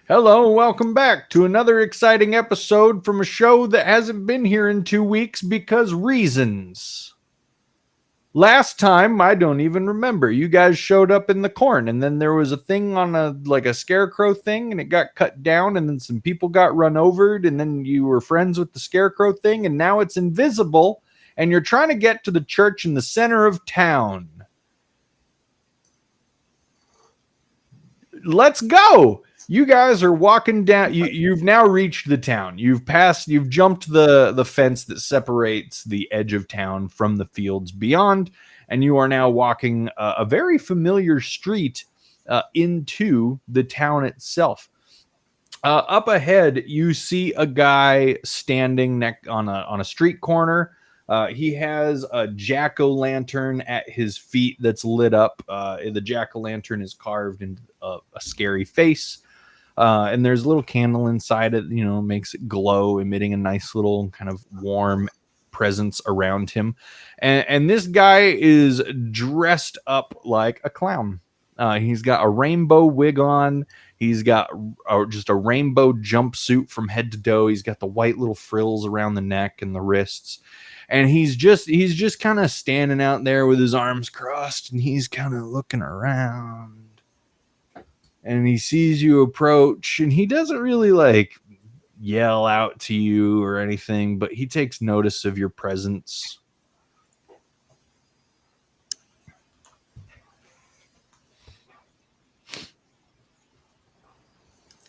Hello, and welcome back to another exciting episode from a show that hasn't been here in 2 weeks because reasons. Last time, I don't even remember. You guys showed up in the corn, and then there was a thing on a scarecrow thing, and it got cut down, and then some people got run over, and then you were friends with the scarecrow thing, and now it's invisible, and you're trying to get to the church in the center of town. Let's go. You guys are walking down. You've now reached the town. You've jumped the fence that separates the edge of town from the fields beyond, and you are now walking a very familiar street into the town itself. Up ahead, you see a guy standing on a street corner. He has a jack-o'-lantern at his feet that's lit up. The jack-o'-lantern is carved into a scary face. And there's a little candle inside it, makes it glow, emitting a nice little kind of warm presence around him. And this guy is dressed up like a clown. He's got a rainbow wig on. He's got just a rainbow jumpsuit from head to toe. He's got the white little frills around the neck and the wrists. And he's just kind of standing out there with his arms crossed, and he's kind of looking around. And he sees you approach, and he doesn't really yell out to you or anything, but he takes notice of your presence.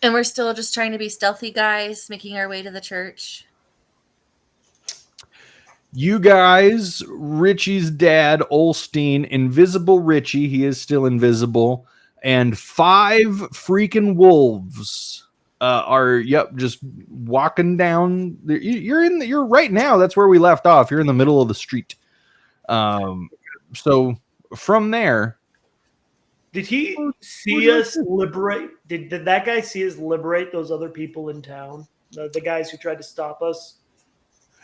And we're still just trying to be stealthy guys, making our way to the church. You guys, Richie's dad, Olstein, Invisible Richie, he is still invisible, and 5 freaking wolves are just walking down. You're right now. That's where we left off. You're in the middle of the street. So from there, did he see us liberate? Did that guy see us liberate those other people in town? The guys who tried to stop us?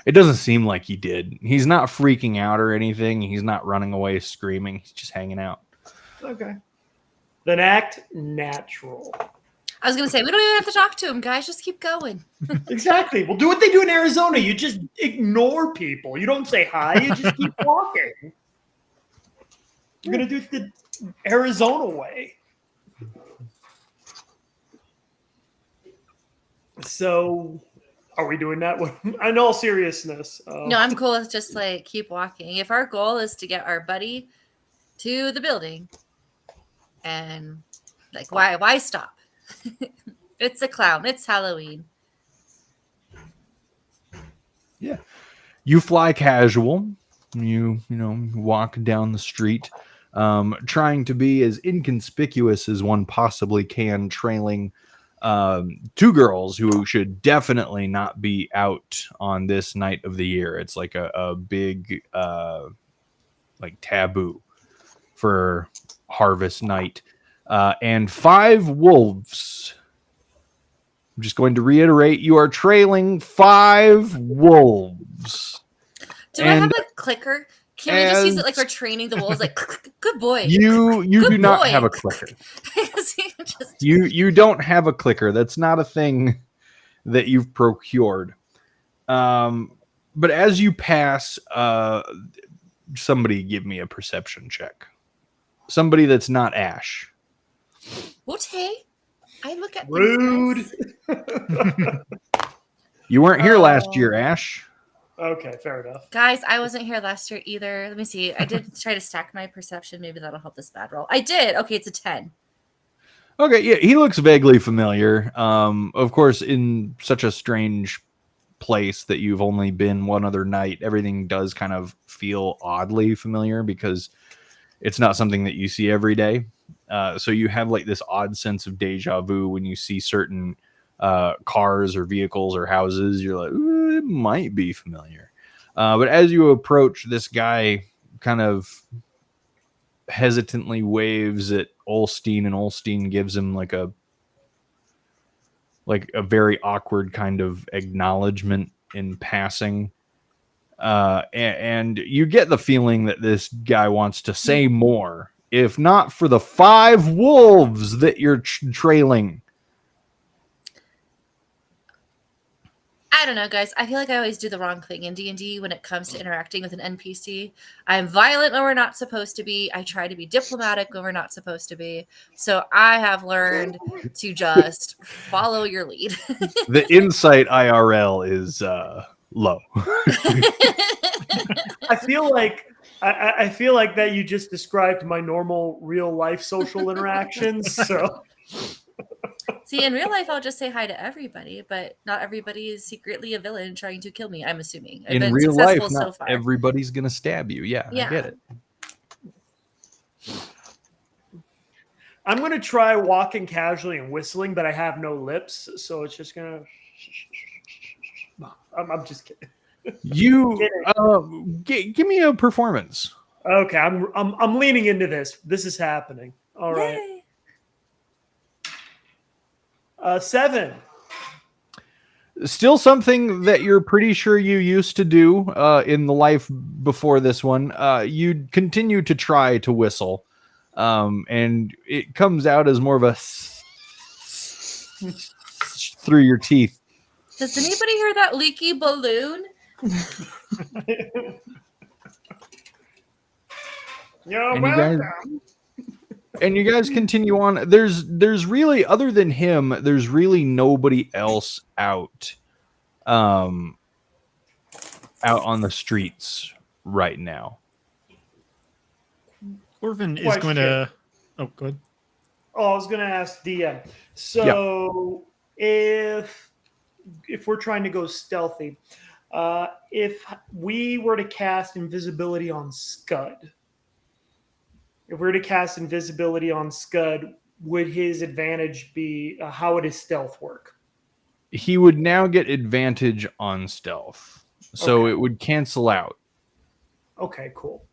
It doesn't seem like he did. He's not freaking out or anything. He's not running away screaming. He's just hanging out. Okay. Then act natural. I was going to say, we don't even have to talk to him, guys. Just keep going. Exactly. We'll do what they do in Arizona. You just ignore people. You don't say hi. You just keep walking. You're going to do it the Arizona way. So... are we doing that one? In all seriousness. No, I'm cool with just keep walking. If our goal is to get our buddy to the building, and why stop? It's a clown. It's Halloween. Yeah. You fly casual. You walk down the street, trying to be as inconspicuous as one possibly can, trailing 2 girls who should definitely not be out on this night of the year. It's like a big taboo for harvest night. And 5 wolves. I'm just going to reiterate, you are trailing 5 wolves. Do I have a clicker? Can we just use it like we're training the wolves? Good boy. You do not have a clicker. You don't have a clicker. That's not a thing that you've procured. But as you pass, somebody give me a perception check. Somebody that's not Ash. What? I look at rude. You weren't here last year, Ash. Okay, fair enough. Guys, I wasn't here last year either. Let me see. I did try to stack my perception. Maybe that'll help this bad roll. I did. Okay, it's a 10. Okay, yeah, he looks vaguely familiar. Of course, in such a strange place that you've only been one other night, everything does kind of feel oddly familiar because it's not something that you see every day. So you have this odd sense of deja vu when you see certain cars or vehicles or houses. You're like, ooh, it might be familiar. But as you approach, this guy kind of hesitantly waves at Olstein, and Olstein gives him a very awkward kind of acknowledgement in passing. And you get the feeling that this guy wants to say more, if not for the 5 wolves that you're trailing. I don't know, guys. I feel like I always do the wrong thing in D&D when it comes to interacting with an NPC. I'm violent when we're not supposed to be. I try to be diplomatic when we're not supposed to be. So I have learned to just follow your lead. The insight IRL is low. I feel like I feel like that you just described my normal real life social interactions. So See, in real life, I'll just say hi to everybody, but not everybody is secretly a villain trying to kill me, I'm assuming. I've In been real life, successful so not far. everybody's gonna stab you. Yeah, I get it. I'm gonna try walking casually and whistling, but I have no lips, so it's just gonna. I'm just kidding. You give me a performance. Okay, I'm leaning into this. This is happening. All right. Yay. 7. Still something that you're pretty sure you used to do in the life before this one. You continue to try to whistle, and it comes out as more of a through your teeth. Does anybody hear that leaky balloon? You're And you welcome. And you guys continue on. There's really, other than him, there's really nobody else out on the streets right now. Orvin is Question. going to. Oh, good. Oh, I was gonna ask DM. So if we're trying to go stealthy, if we were to cast invisibility on Scud, would his advantage be? How would his stealth work? He would now get advantage on stealth, so Okay. it would cancel out. Okay, cool.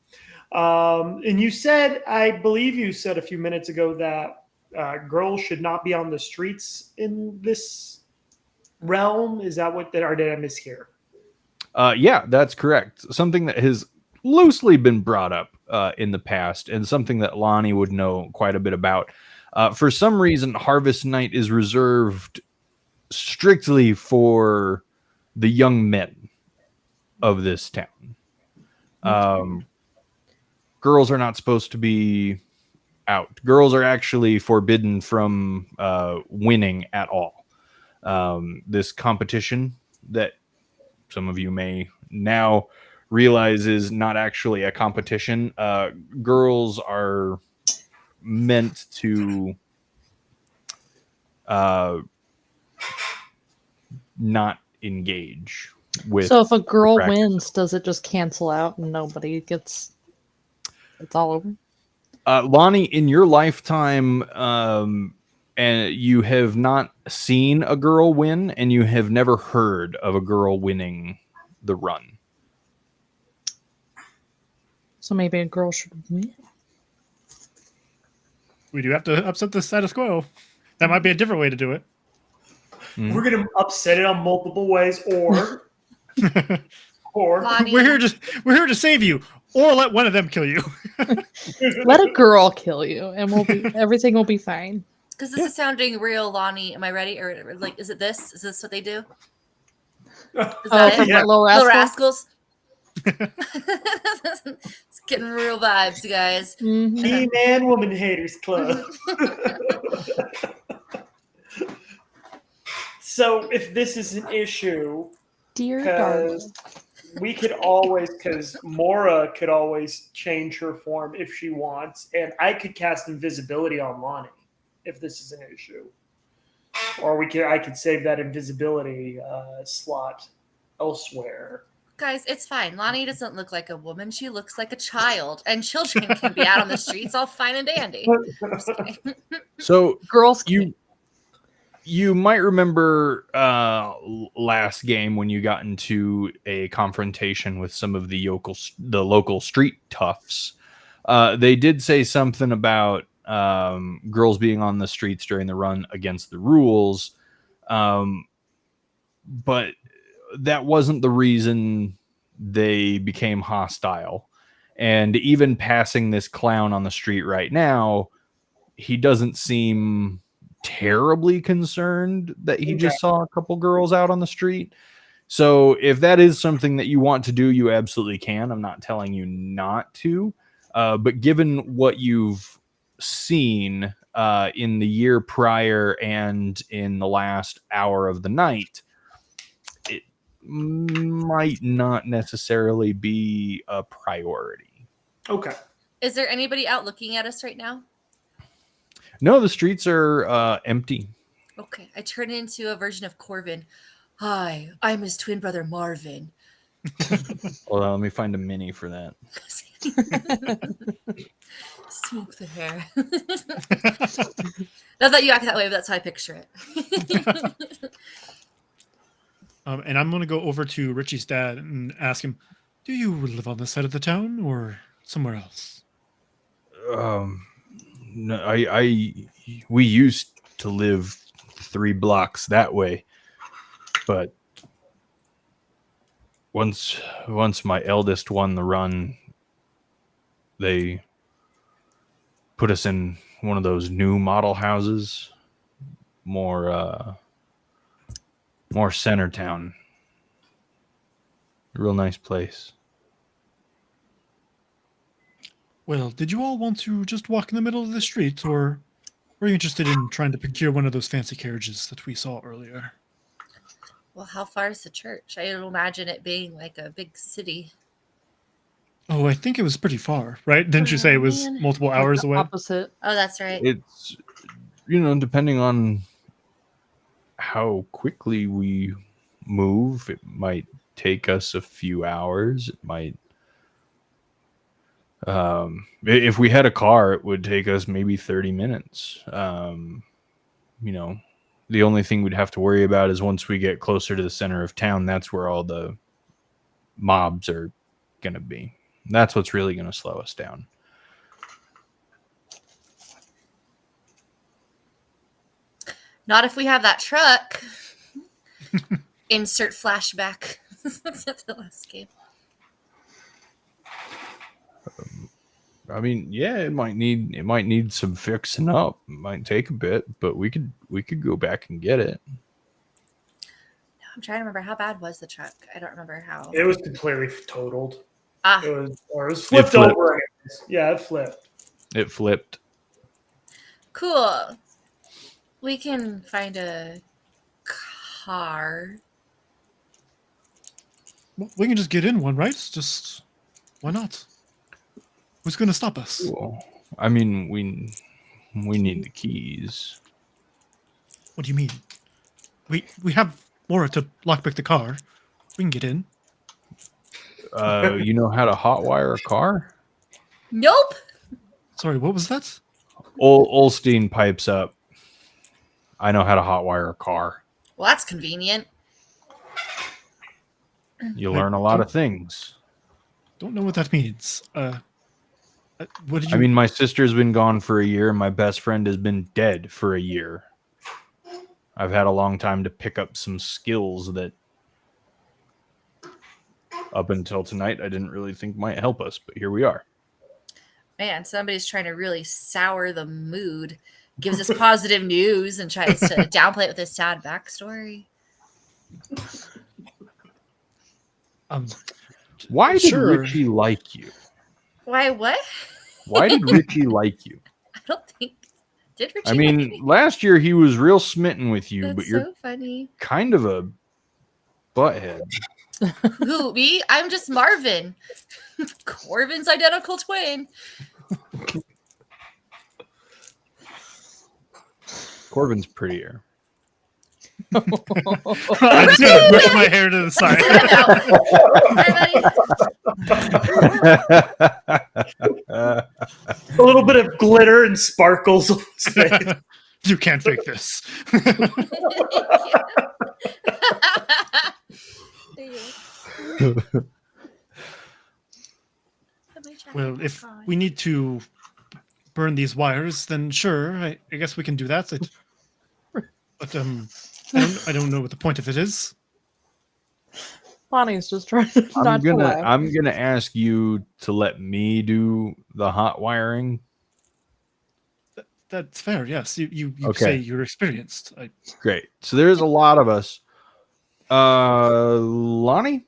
And you said, I believe you said a few minutes ago that girls should not be on the streets in this realm. Is that what that, or did I mishear? Yeah, that's correct. Something that has loosely been brought up in the past, and something that Lonnie would know quite a bit about. For some reason, Harvest Night is reserved strictly for the young men of this town. Girls are not supposed to be out. Girls are actually forbidden from winning at all. This competition that some of you may now realize is not actually a competition. Girls are meant to not engage with. So if a girl practice. wins, does it just cancel out and nobody gets? It's all over. Lonnie, in your lifetime, and you have not seen a girl win, and you have never heard of a girl winning the run. So maybe a girl should win. We do have to upset the status quo. That might be a different way to do it. We're gonna upset it on multiple ways, or Lonnie, We're here to save you, or let one of them kill you. Let a girl kill you, and everything will be fine. because this is sounding real, Lonnie. Am I ready? Or like, is it this? Is this what they do? Is that from it? Yeah. Little Little Rascals. It's getting real vibes, you guys. Mhm. Me Man Woman Haters Club. So if this is an issue, Dear darling. because we could always, because Mora could always change her form if she wants, and I could cast invisibility on Lonnie if this is an issue, or I could save that invisibility slot elsewhere. Guys, it's fine. Lonnie doesn't look like a woman. She looks like a child. And children can be out on the streets all fine and dandy. Just kidding. So Girls, you might remember last game when you got into a confrontation with some of the local street toughs. They did say something about girls being on the streets during the run against the rules, but that wasn't the reason they became hostile. And even passing this clown on the street right now, he doesn't seem terribly concerned that he just saw a couple girls out on the street. So if that is something that you want to do, you absolutely can. I'm not telling you not to. But given what you've seen in the year prior and in the last hour of the night, it might not necessarily be a priority. Okay. Is there anybody out looking at us right now? No, the streets are empty. Okay, I turn into a version of Corbin. Hi, I'm his twin brother Marvin. Hold on, let me find a mini for that. Smoke the hair. Not that you act that way, but that's how I picture it. And I'm going to go over to Richie's dad and ask him, do you live on this side of the town or somewhere else? No, we used to live 3 blocks that way, but once my eldest won the run, they put us in one of those new model houses, more center town. Real nice place. Well, did you all want to just walk in the middle of the street, or were you interested in trying to procure one of those fancy carriages that we saw earlier? Well, how far is the church? I would imagine it being like a big city. Oh, I think it was pretty far, right? Didn't you say it was Man. multiple Like hours the away? Opposite. Oh, that's right. It's, depending on how quickly we move, it might take us a few hours. It might, if we had a car, it would take us maybe 30 minutes. The only thing we'd have to worry about is once we get closer to the center of town, that's where all the mobs are going to be. That's what's really going to slow us down. Not if we have that truck. Insert flashback. That's the last game. I mean, yeah, it might need some fixing up. It might take a bit, but we could go back and get it. I'm trying to remember, how bad was the truck? I don't remember how. It was completely totaled. Ah, It was flipped flipped. over. Anyways. Yeah, it flipped. It flipped. cool. We can find a car. Well, we can just get in one, right? Just why not? Who's going to stop us? Cool. I mean, we need the keys. What do you mean? We have Mora to lockpick the car. We can get in. You know how to hotwire a car? Nope. Sorry, what was that? Olstein pipes up. I know how to hotwire a car. Well, that's convenient. You learn a lot of things. Don't know what that means. What did you? I mean, my sister's been gone for a year, and my best friend has been dead for a year. I've had a long time to pick up some skills that, up until tonight, I didn't really think might help us, but here we are. Man, somebody's trying to really sour the mood. Gives us positive news and tries to downplay it with a sad backstory. Why did Sure. Richie like you? Why, what? Why did Richie like you? I don't think. Did Richie? I like mean, me? last year he was real smitten with you, That's but you're so funny. kind of a butthead. Who, me? I'm just Marvin. Corbin's identical twin. Corbin's prettier. I just gotta push my hair to the side. Everybody. A little bit of glitter and sparkles on his face. You can't fake this. Well, if we need to burn these wires, then sure, I guess we can do that. But I don't know what the point of it is. Bonnie's just trying to not to laugh. I'm gonna ask you to let me do the hot wiring. That's fair. Yes, you Okay. say you're experienced. Great. So there's a lot of us. Lonnie,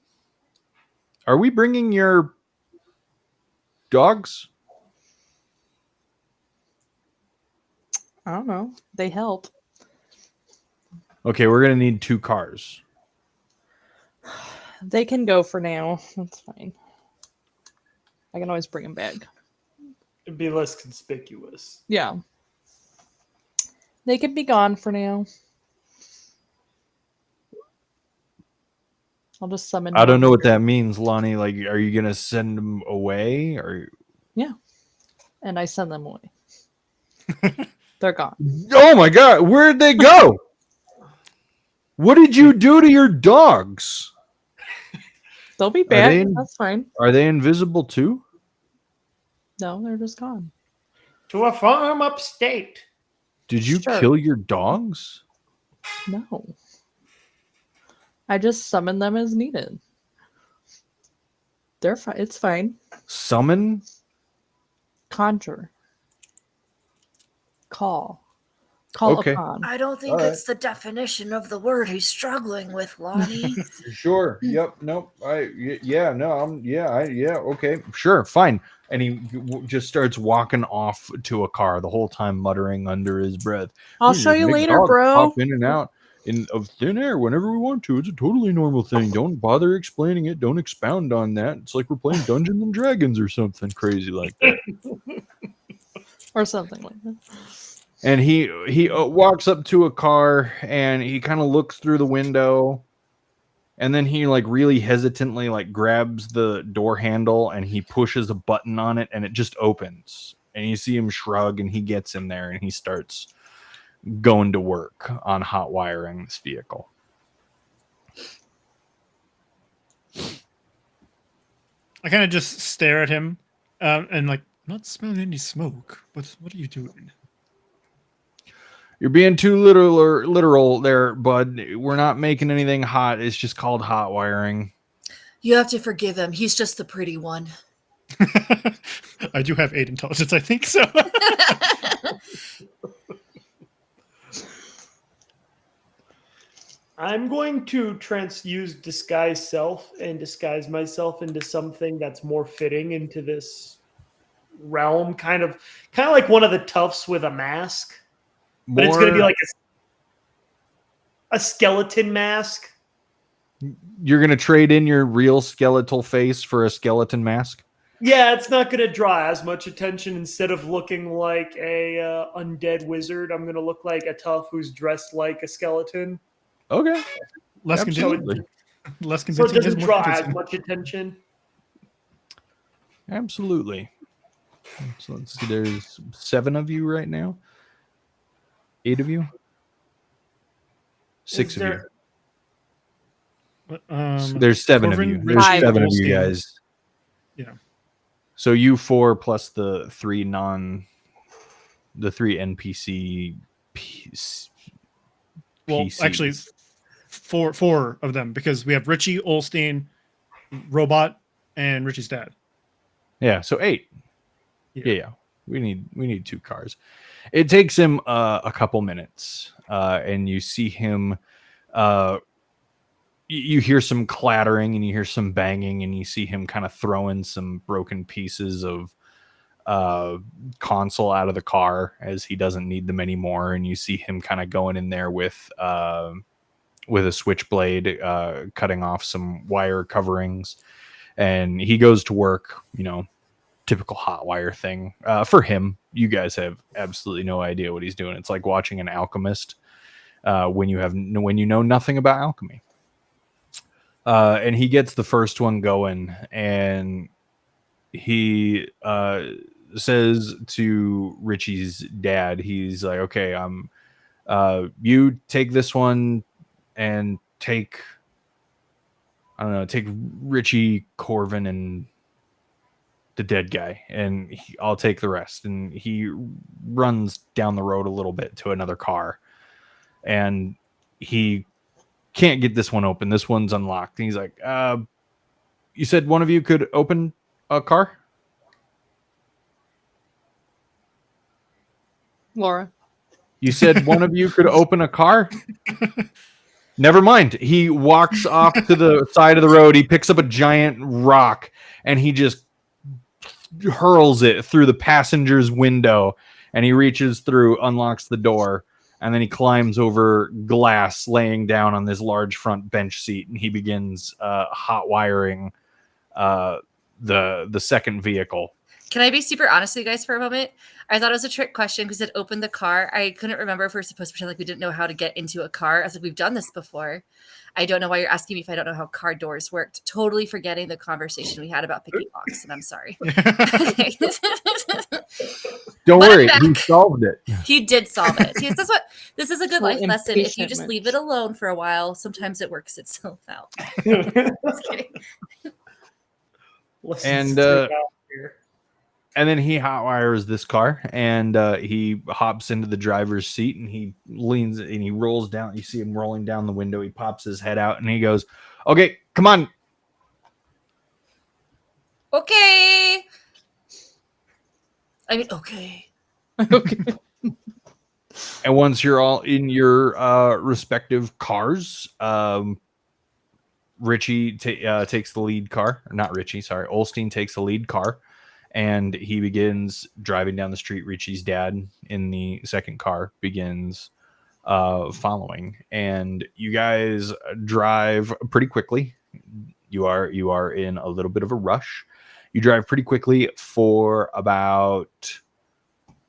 are we bringing your dogs? I don't know. They help. Okay, we're gonna need 2 cars. They can go for now. That's fine. I can always bring them back. It'd be less conspicuous. Yeah. They could be gone for now. I'll just summon. I don't know what that means, Lonnie. Like, are you gonna send them away? Or Yeah. And I send them away. They're gone. oh my god, where'd they go? What did you do to your dogs? They'll be back. they- That's fine. Are they invisible too? No, they're just gone. To a farm upstate. Did you Sure. kill your dogs? No. I just summon them as needed. They're fine. It's fine. Summon? Conjure. Call. Call Okay. upon. I don't think All right. it's the definition of the word he's struggling with, Lonnie. Sure. Yep. Nope. Yeah. No. Yeah. Okay. Sure. Fine. And he just starts walking off to a car, the whole time muttering under his breath. I'll "We show just you make later, dogs bro." Pop in and out of thin air whenever we want to. It's a totally normal thing. Don't bother explaining it. Don't expound on that. It's like we're playing Dungeons and Dragons or something crazy like that. Or something like that. And he walks up to a car and he kind of looks through the window, and then he like really hesitantly like grabs the door handle and he pushes a button on it and it just opens. And you see him shrug and he gets in there and he starts going to work on hot wiring this vehicle. I kind of just stare at him and like, not smelling any smoke. But what are you doing? You're being too literal there, bud. We're not making anything hot. It's just called hot wiring. You have to forgive him. He's just the pretty one. I do have 8 intelligence, I think so. I'm going to use disguise self and disguise myself into something that's more fitting into this realm. Kind of like one of the toughs with a mask. But it's going to be like a skeleton mask. You're going to trade in your real skeletal face for a skeleton mask? Yeah, it's not going to draw as much attention. Instead of looking like a undead wizard, I'm going to look like a tough who's dressed like a skeleton. Okay. Less Absolutely. convincing. Less So convincing. it doesn't is more draw as convincing. much attention. Absolutely. So let's see. There's 7 of you right now. 8 of you. 6 of you. There's 7 of you. Corbin, There's Richie, 7 of you Goldstein. guys. Yeah. So you 4 plus the 3 NPC. Well, PCs. actually, four of them because we have Richie, Olstein, Robot, and Richie's dad. Yeah, so 8. Yeah. Yeah. We need 2 cars. It takes him a couple minutes, and you see him. You hear some clattering and you hear some banging, and you see him kind of throwing some broken pieces of console out of the car as he doesn't need them anymore. And you see him kind of going in there with a switchblade, cutting off some wire coverings, and he goes to work. Typical hot wire thing. For him, you guys have absolutely no idea what he's doing. It's like watching an alchemist when you know nothing about alchemy. And he gets the first one going, and he says to Richie's dad, he's like, "Okay, you take this one and take Richie, Corvin, and the dead guy, and I'll take the rest." And he runs down the road a little bit to another car, and he can't get this one open. This one's unlocked. And he's like, you said one of you could open a car? Laura. You said one of you could open a car? Never mind. He walks off to the side of the road. He picks up a giant rock and he just hurls it through the passenger's window. And he reaches through, unlocks the door, and then he climbs over glass, laying down on this large front bench seat, and he begins hot wiring the second vehicle. Can I be super honest with you guys for a moment? I thought it was a trick question because it opened the car. I couldn't remember if we were supposed to pretend like we didn't know how to get into a car. I was like, we've done this before. I don't know why you're asking me if I don't know how car doors worked. Totally forgetting the conversation we had about picking locks, and I'm sorry. Don't But worry, I'm he back. solved it. He did solve it. This is a good Little life lesson. If you impatient just leave it Mitch. alone for a while, sometimes it works itself out. Just kidding. Listen And, straight out here. And then he hotwires this car, and he hops into the driver's seat, and he leans and he rolls down. You see him rolling down the window. He pops his head out, and he goes, "Okay, come on." Okay. I mean, okay. Okay. And once you're all in your respective cars, Richie takes the lead car. Or not Richie, sorry. Olstein takes the lead car, and he begins driving down the street. Richie's dad in the second car begins following, and you guys drive pretty quickly. You are in a little bit of a rush. You drive pretty quickly for about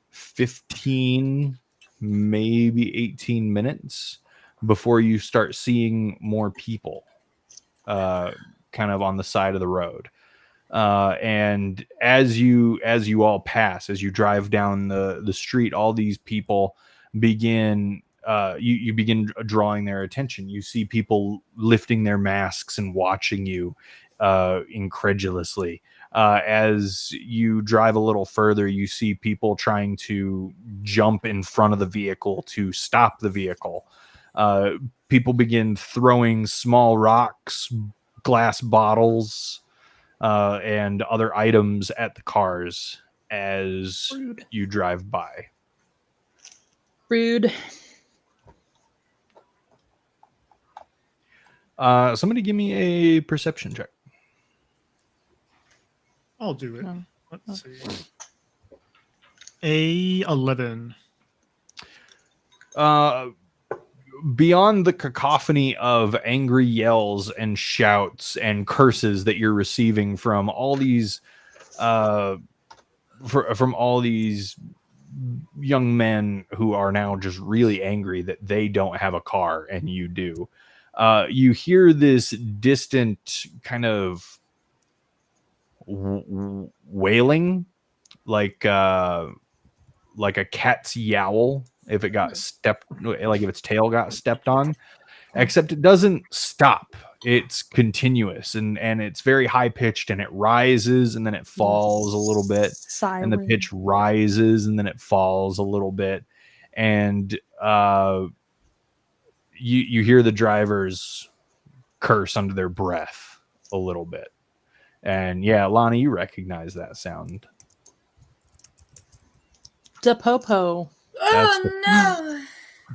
15, maybe 18 minutes before you start seeing more people kind of on the side of the road. And as you all pass, as you drive down the street, all these people begin you begin drawing their attention. You see people lifting their masks and watching you incredulously. As you drive a little further, you see people trying to jump in front of the vehicle to stop the vehicle. People begin throwing small rocks, glass bottles, and other items at the cars as Rude. you drive by. Rude. Somebody give me a perception check. I'll do it. No. Let's see. A11. Beyond the cacophony of angry yells and shouts and curses that you're receiving from all these from all these young men who are now just really angry that they don't have a car and you do, you hear this distant kind of wailing, like a cat's yowl if it got stepped, like if its tail got stepped on, except it doesn't stop. It's continuous and it's very high pitched, and it rises and then it falls a little bit, Siren. and the pitch rises and then it falls a little bit, and you hear the drivers curse under their breath a little bit. And yeah, Lonnie, you recognize that sound. Da Popo. That's Oh no.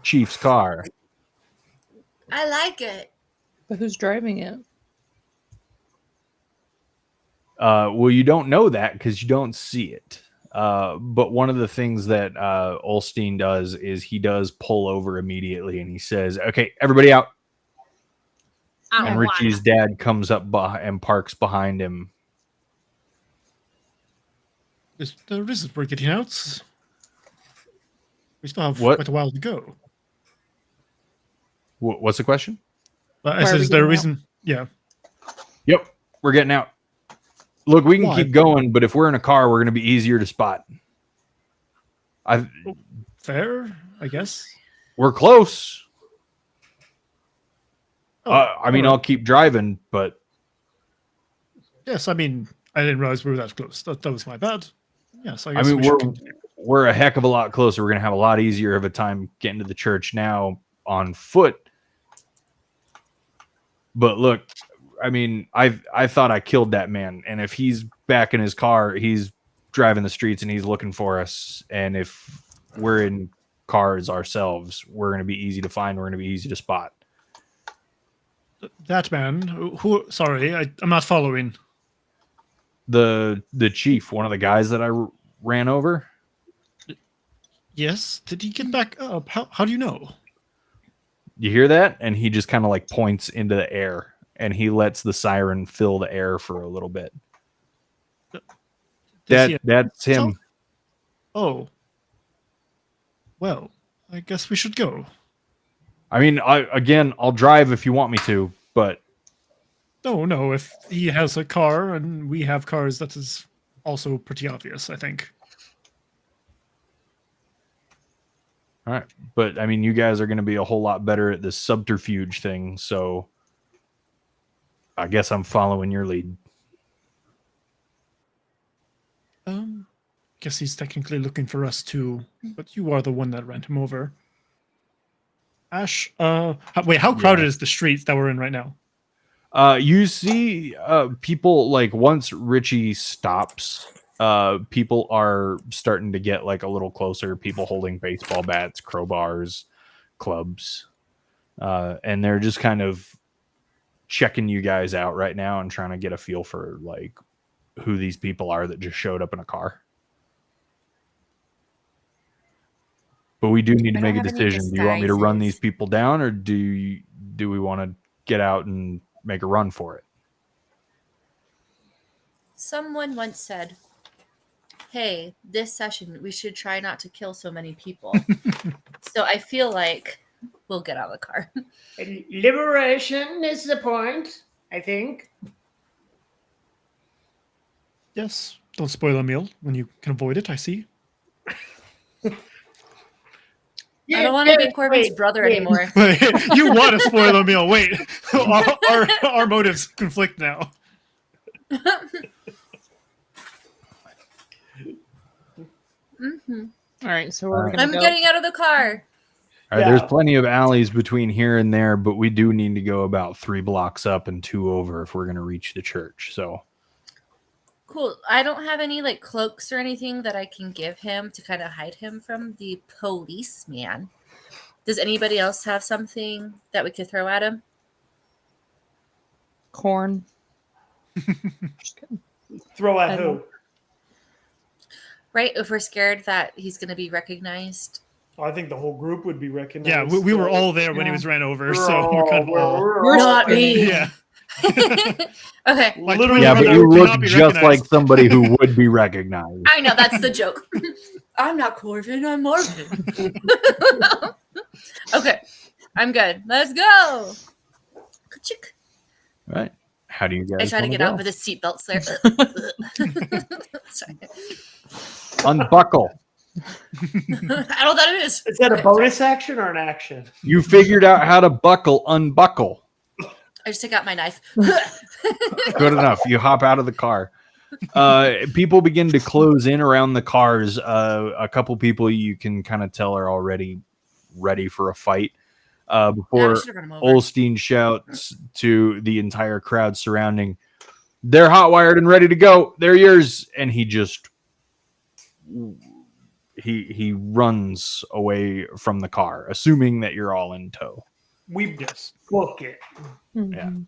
Chief's car. I like it. But who's driving it? Well, you don't know that because you don't see it. But one of the things that Olstein does is he does pull over immediately, and he says, "Okay, everybody out." I And want Richie's dad comes up and parks behind him. The reasons we're getting out. We still have What? quite a while to go. What's the question? But Why are we is there a getting out? reason? Yeah. Yep, we're getting out. Look, we can Why? keep going, but if we're in a car, we're going to be easier to spot. Fair, I guess. We're close. Oh, I mean, all right. I'll keep driving, but Yes, I mean, I didn't realize we were that close. That was my bad. Yes, I I guess mean, we should continue. we're a heck of a lot closer. We're going to have a lot easier of a time getting to the church now on foot. But look, I mean, I thought I killed that man, and if he's back in his car, he's driving the streets and he's looking for us. And if we're in cars ourselves, we're going to be easy to find. We're going to be easy to spot. That man, who sorry, I'm not following. The chief, one of the guys that I ran over. Yes, did he get back up? How do you know? You hear that? And he just kind of like points into the air, and he lets the siren fill the air for a little bit. Does he That's him. Oh. Well, I guess we should go. I mean, I'll drive if you want me to, but No, if he has a car and we have cars, that is also pretty obvious, I think. all right. But I mean, you guys are going to be a whole lot better at this subterfuge thing, so I guess I'm following your lead. Guess he's technically looking for us too, but you are the one that ran him over. Ash, how crowded is the streets that we're in right now? You see people, like, once Richie stops, people are starting to get like a little closer, people holding baseball bats, crowbars, clubs, and they're just kind of checking you guys out right now and trying to get a feel for like who these people are that just showed up in a car. But we do need to I make don't a have any decision. Do you want me to run these disguises. people down, or do we want to get out and make a run for it? Someone once said, hey, this session, we should try not to kill so many people. So I feel like we'll get out of the car. Liberation is the point, I think. Yes, don't spoil a meal when you can avoid it, I see. I don't want to be Corbin's brother anymore. You want to spoil a meal. Wait, our motives conflict now. Mm-hmm. All right, so where are we gonna I'm go? getting out of the car. All right, Yeah. there's plenty of alleys between here and there, but we do need to go about 3 blocks up and 2 over if we're going to reach the church. So, Cool. I don't have any like cloaks or anything that I can give him to kind of hide him from the policeman. Does anybody else have something that we could throw at him? Corn. Just kidding. Throw at I who? don't- Right? If we're scared that he's going to be recognized. Oh, I think the whole group would be recognized. Yeah, we were all there when he Yeah. was ran over, We're so we're kind of all. we're Not all- me. Yeah. Okay. My Literally, twin yeah, but brother you look cannot be just like recognized. somebody who would be recognized. I know, that's the joke. I'm not Corvin, I'm Marvin. Okay. I'm good. Let's go. Ka-chick. Right? How do you guys I try to wanna get out go? with his seatbelt there. Sorry. Unbuckle. I don't know what that is. Is that a bonus action or an action? You figured out how to buckle, unbuckle. I just took out my knife. Good enough. You hop out of the car. People begin to close in around the cars. A couple people you can kind of tell are already ready for a fight. Yeah, Before we should've run him over. Olstein shouts to the entire crowd surrounding, "They're hot wired and ready to go. They're yours." And he just he runs away from the car, assuming that you're all in tow. We Yes. book it. Mhm.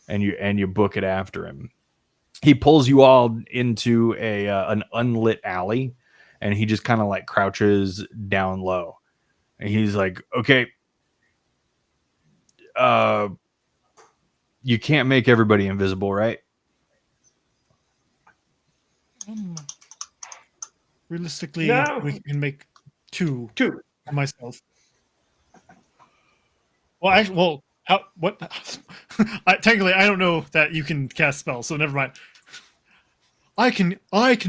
And you book it after him. He pulls you all into an unlit alley, and he just kind of like crouches down low, and he's like, "Okay, you can't make everybody invisible, right?" Realistically, No. we can make two Two. for myself. Well, how? What? Technically, I don't know that you can cast spells, so never mind. I can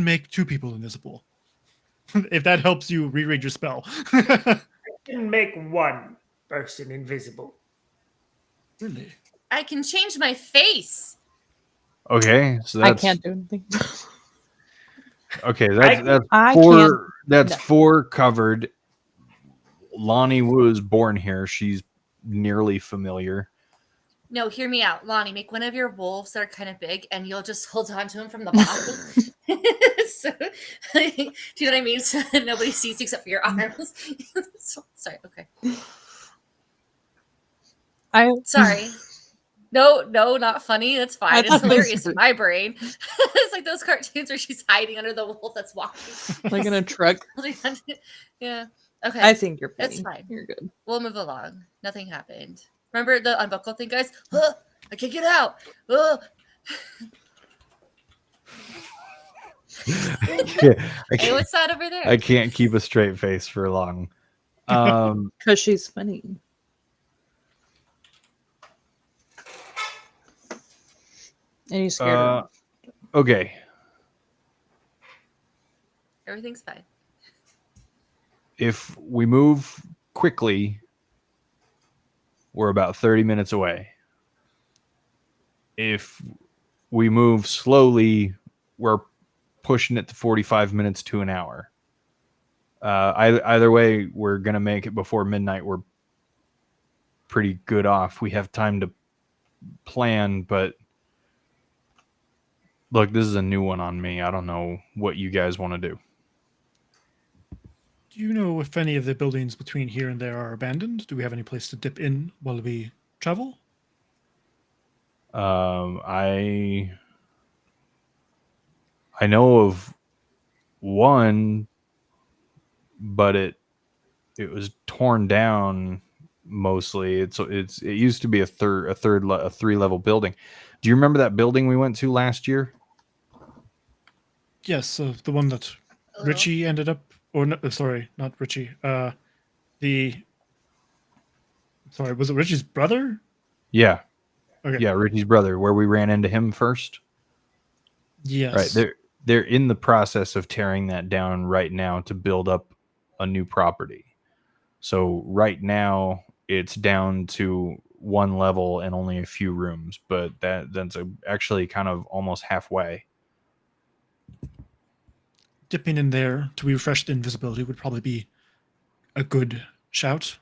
make 2 people invisible. If that helps you reread your spell. Can make one person invisible. Really? I can change my face. Okay, so I that's can't do anything. okay. I That's I 4. That's no. 4 covered. Lonnie was born here. She's nearly familiar. No, hear me out. Lonnie, make one of your wolves that are kind of big and you'll just hold on to him from the bottom. So, do you know what I mean? So nobody sees except for your arms. Sorry, okay. I Sorry. No, not funny. That's I fine. It's thought those hilarious were- in my brain. It's like those cartoons where she's hiding under the wolf that's walking. Like in a truck. Yeah. Okay. I think you're It's fine. fine. You're good. We'll move along. Nothing happened. Remember the unbuckle thing, guys? I can't get out. Hey, what's that over there? I can't keep a straight face for long. Because she's funny. And you scared her. Okay. Everything's fine. If we move quickly, we're about 30 minutes away. If we move slowly, we're pushing it to 45 minutes to an hour. Either way, we're going to make it before midnight. We're pretty good off. We have time to plan, but look, this is a new one on me. I don't know what you guys want to do. Do you know if any of the buildings between here and there are abandoned? Do we have any place to dip in while we travel? I know of one, but it was torn down mostly. It used to be a 3-level building. Do you remember that building we went to last year? Yes, the one that Richie ended up, or no, sorry, not Richie. Was it Richie's brother? Yeah. Okay. Yeah, Richie's brother, where we ran into him first. Yes. Right. They're in the process of tearing that down right now to build up a new property. So right now it's down to 1 level and only a few rooms, but that's actually kind of almost halfway. Dipping in there to refresh the invisibility would probably be a good shout.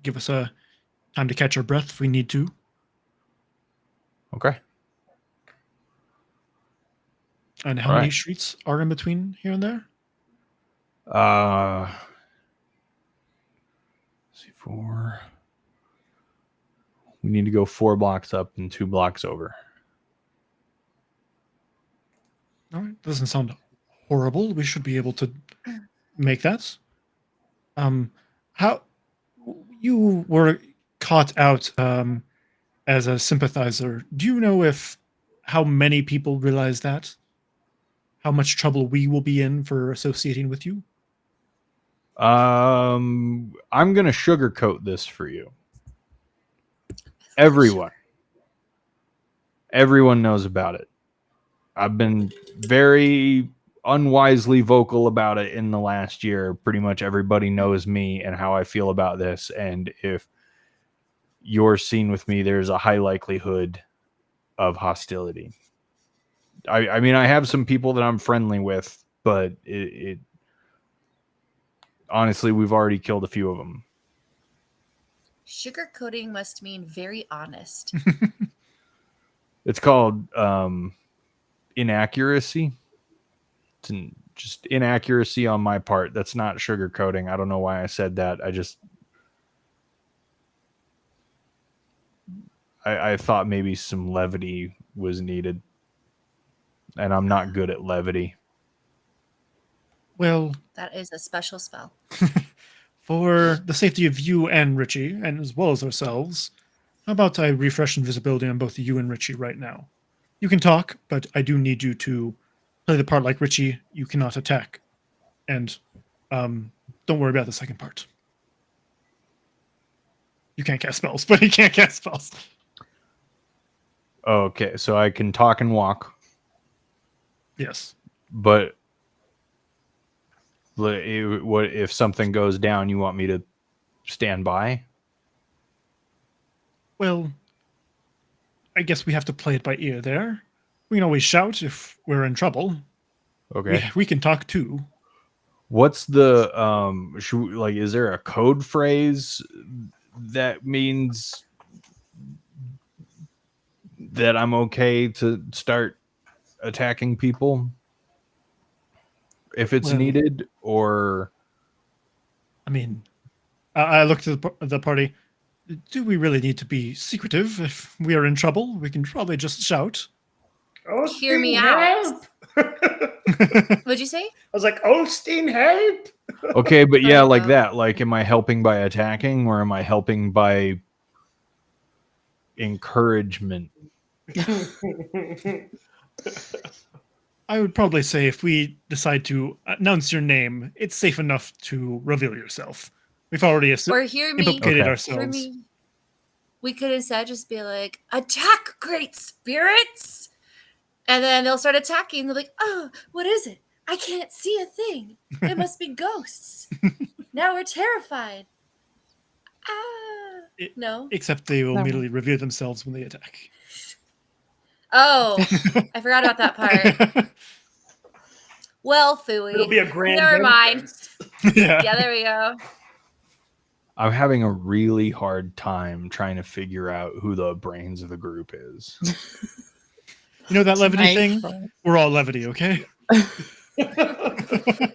Give us a time to catch our breath if we need to. Okay. And how many streets are in between here and there? See, 4. We need to go 4 blocks up and 2 blocks over. All right, doesn't sound horrible. We should be able to make that. How you were caught out as a sympathizer? Do you know if how many people realize that? How much trouble we will be in for associating with you? I'm gonna sugarcoat this for you. Everyone knows about it. I've been very unwisely vocal about it in the last year. Pretty much everybody knows me and how I feel about this. And if you're seen with me, there's a high likelihood of hostility. I mean, I have some people that I'm friendly with, but it honestly, we've already killed a few of them. Sugarcoating must mean very honest. It's called inaccuracy. It's just inaccuracy on my part. That's not sugarcoating. I don't know why I said that. I thought maybe some levity was needed. And I'm not good at levity. Well, That is a special spell. for the safety of you and Richie, and as well as ourselves, how about I refresh invisibility on both you and Richie right now? You can talk, but I do need you to play the part like Richie. You cannot attack. And don't worry about the second part. You can't cast spells, but he can't cast spells. Okay, so I can talk and walk. Yes. But what if something goes down? You want me to stand by? Well, I guess we have to play it by ear there. We can always shout if we're in trouble. Okay. We can talk too. What's the is there a code phrase that means that I'm okay to start attacking people if it's needed? Or I mean, I looked at the party. Do we really need to be secretive? If we are in trouble, we can probably just shout. Hear me Osteen, out. help! What'd you say? I was like, Osteen, help! Okay, but yeah, Oh, like wow. that. Like, am I helping by attacking or am I helping by encouragement? I would probably say if we decide to announce your name, it's safe enough to reveal yourself. We've already Or hear me. implicated Okay. Hear ourselves. me. We could instead just be like, attack, great spirits. And then they'll start attacking. They'll be like, oh, what is it? I can't see a thing. It must be ghosts. Now we're terrified. No. Except they will No. immediately reveal themselves when they attack. Oh, I forgot about that part. Well, Fooey. It'll be a grand Never mind. entrance. Yeah, there we go. I'm having a really hard time trying to figure out who the brains of the group is. You know that levity Nice. thing? We're all levity, okay?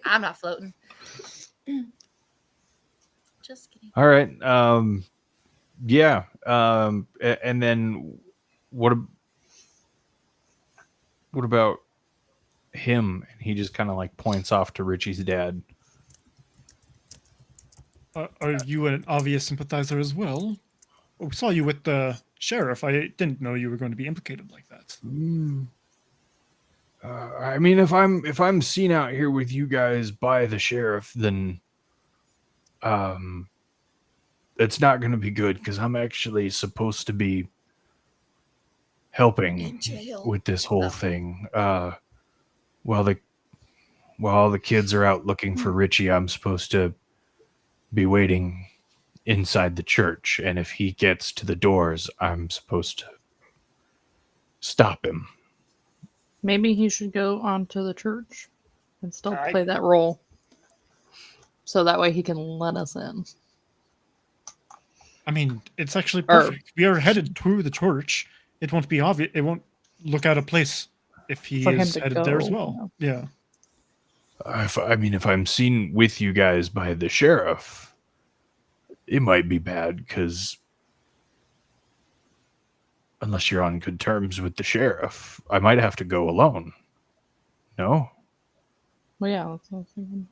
I'm not floating. Just kidding. All right. Yeah. And then what about him? And he just kind of like points off to Richie's dad. Are you an obvious sympathizer as well? We saw you with the sheriff. I didn't know you were going to be implicated like that. I mean, if I'm seen out here with you guys by the sheriff, then it's not going to be good because I'm actually supposed to be helping In jail. with this whole thing. While the kids are out looking for Richie, I'm supposed to be waiting inside the church, and if he gets to the doors, I'm supposed to stop him. Maybe he should go onto the church and still I- play that role. So that way he can let us in. I mean, it's actually Or- perfect. We are headed to the church. It won't be obvious. It won't look out of place if he For him is to headed there as go, well. Yeah. If I'm seen with you guys by the sheriff, it might be bad because unless you're on good terms with the sheriff, I might have to go alone. No, Well, yeah, that's what I was thinking.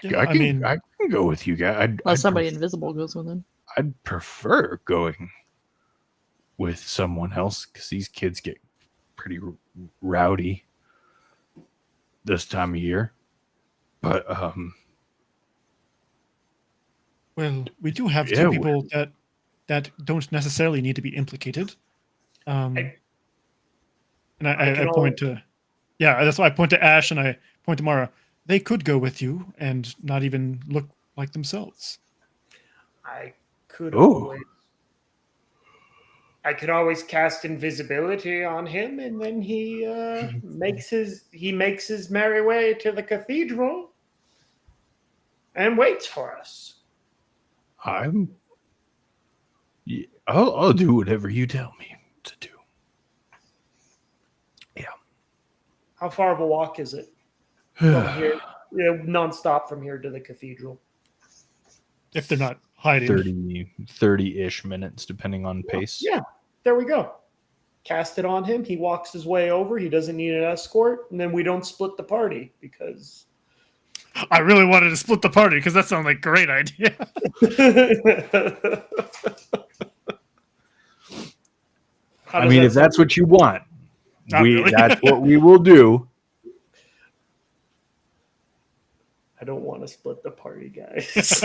Yeah, I I mean- can go with you guys. Unless somebody invisible goes with him. I'd prefer going with someone else because these kids get pretty rowdy this time of year. But Well, we do have Yeah, two people that don't necessarily need to be implicated. And I can I point to, yeah, that's why I point to Ash and I point to Mara. They could go with you and not even look like themselves. I could Ooh. always cast invisibility on him, and then he makes his merry way to the cathedral and waits for us. I'll do whatever you tell me to do. How far of a walk is it from here? Yeah, nonstop from here to the cathedral. If they're not hiding. 30-ish minutes, depending on pace. Yeah, there we go. Cast it on him. He walks his way over. He doesn't need an escort, and then we don't split the party because. I really wanted to split the party because that sounds like a great idea. I mean, if that's what you want, Not really. that's what we will do. I don't want to split the party, guys.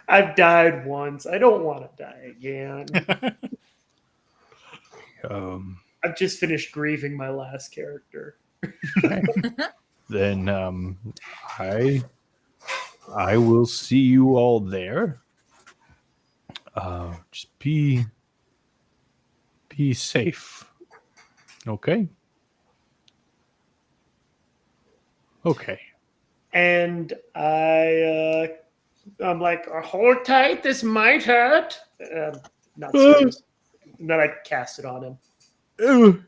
I've died once. I don't want to die again. I've just finished grieving my last character. Then I will see you all there. Just be safe. Okay. Okay. And I'm like, hold tight, this might hurt. Not serious. And then I cast it on him. Ew.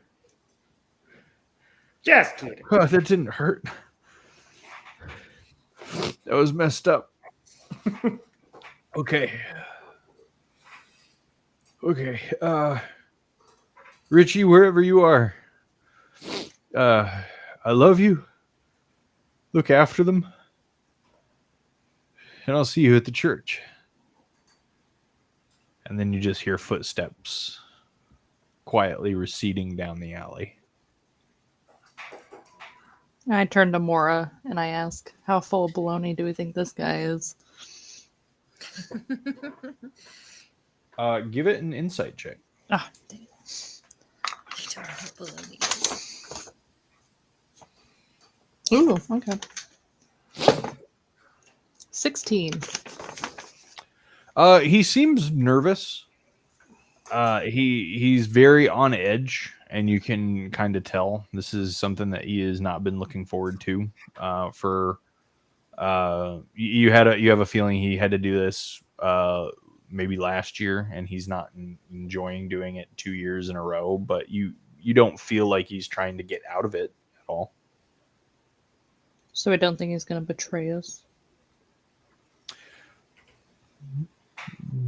Just kidding. Oh, that didn't hurt. That was messed up. Okay. Okay. Richie, wherever you are, I love you. Look after them. And I'll see you at the church. And then you just hear footsteps quietly receding down the alley. I turn to Mora and I ask, how full of baloney do we think this guy is? Give it an insight check. Ah, dang it. I don't know what baloney is. Ooh, okay. 16. He seems nervous. He's very on edge, and you can kind of tell this is something that he has not been looking forward to. You have a feeling he had to do this maybe last year, and he's not enjoying doing it 2 years in a row. But you don't feel like he's trying to get out of it at all. So I don't think he's going to betray us.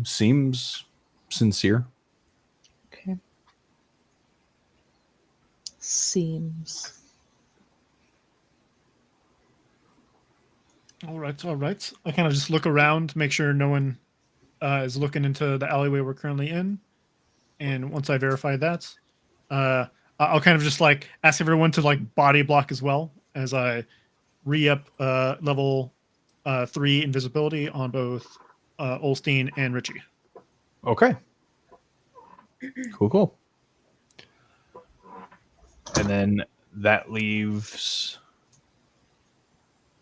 Seems sincere. Okay. Seems. All right. I kind of just look around, make sure no one is looking into the alleyway we're currently in. And once I verify that, I'll kind of just like ask everyone to like body block as well as I re-up level 3 invisibility on both Olstein and Richie. Okay. Cool. And then that leaves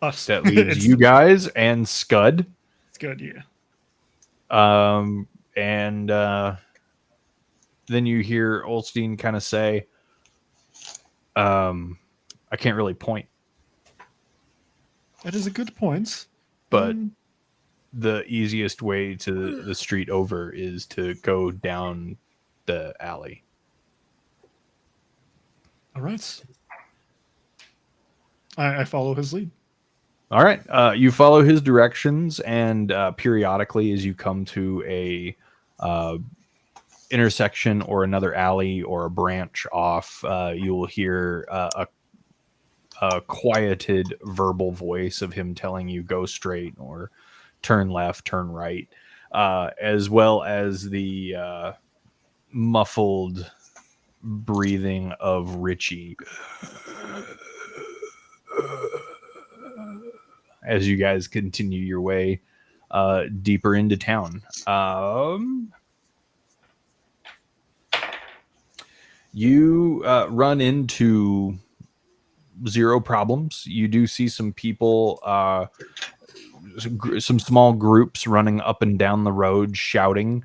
Us. That leaves you guys and Scud. It's good, yeah. And then you hear Olstein kind of say, I can't really point, That is a good point. but the easiest way to the street over is to go down the alley. All right. I follow his lead. All right. You follow his directions, and periodically, as you come to a intersection or another alley or a branch off, you will hear a quieted verbal voice of him telling you go straight or turn left, turn right, as well as the muffled breathing of Richie as you guys continue your way deeper into town. You run into zero problems. You do see some people, some small groups running up and down the road shouting,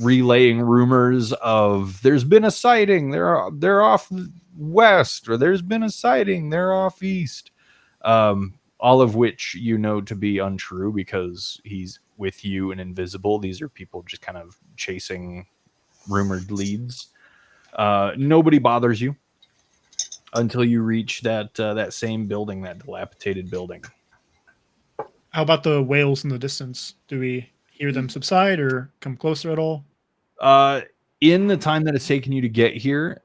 relaying rumors of there's been a sighting, they're off west, or there's been a sighting, they're off east. All of which you know to be untrue because he's with you and invisible. These are people just kind of chasing rumored leads. Nobody bothers you until you reach that same building, that dilapidated building. How about the wails in the distance? Do we hear them subside or come closer at all? In the time that it's taken you to get here,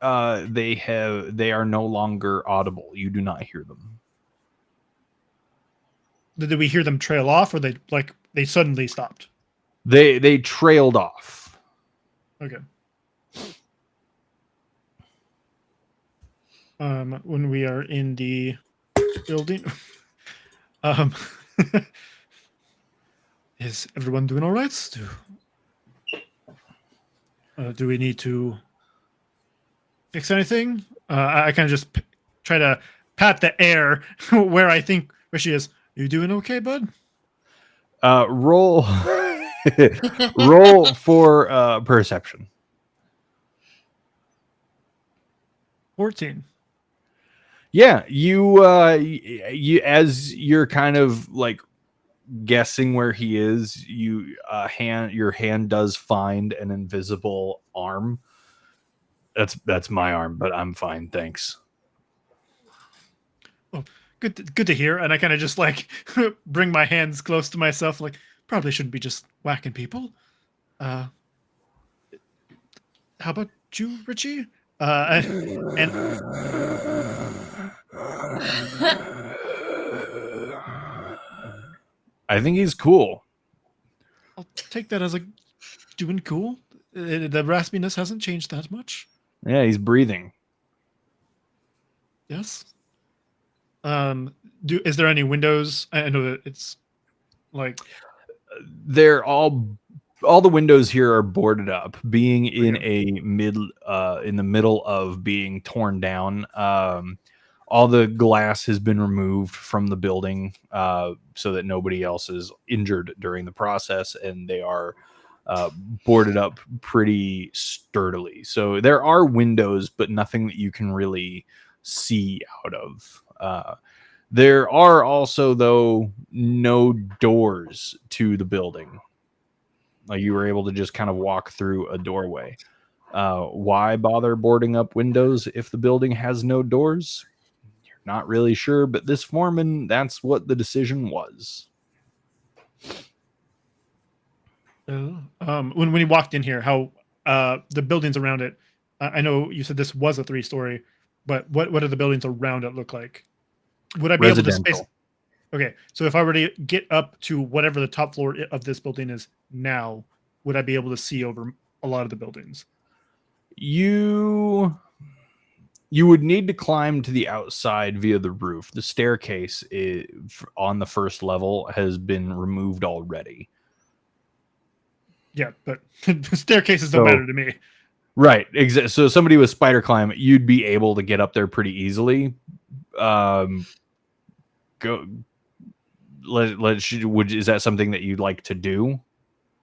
they are no longer audible. You do not hear them. Did we hear them trail off, or they suddenly stopped? They trailed off. Okay. When we are in the building, is everyone doing all right? Do we need to fix anything? I kind of just try to pat the air where I think Rishi is. You doing okay, bud? Roll roll for perception. 14. Yeah, you as you're kind of like guessing where he is, your hand does find an invisible arm. That's my arm, but I'm fine, thanks. Oh, good to hear. And I kind of just like bring my hands close to myself, like probably shouldn't be just whacking people. how about you, Richie? And I think he's cool. I'll take that as like doing cool. The raspiness hasn't changed that much. Yeah, he's breathing. Yes. Is there any windows? I know that it's like They're all the windows here are boarded up, being in in the middle of being torn down. All the glass has been removed from the building so that nobody else is injured during the process, and they are boarded up pretty sturdily. So there are windows, but nothing that you can really see out of. There are also, though, no doors to the building. Like, you were able to just kind of walk through a doorway. Why bother boarding up windows if the building has no doors? You're not really sure, but this foreman, that's what the decision was. when you walked in here, how the buildings around it. I know you said this was a 3-story, but what do the buildings around it look like? Would I be able to space? Residential. Okay, so if I were to get up to whatever the top floor of this building is now, would I be able to see over a lot of the buildings? You would need to climb to the outside via the roof. The staircase on the first level has been removed already. Yeah, but staircases don't matter to me. Right. So somebody with spider climb, you'd be able to get up there pretty easily. Is that something that you'd like to do?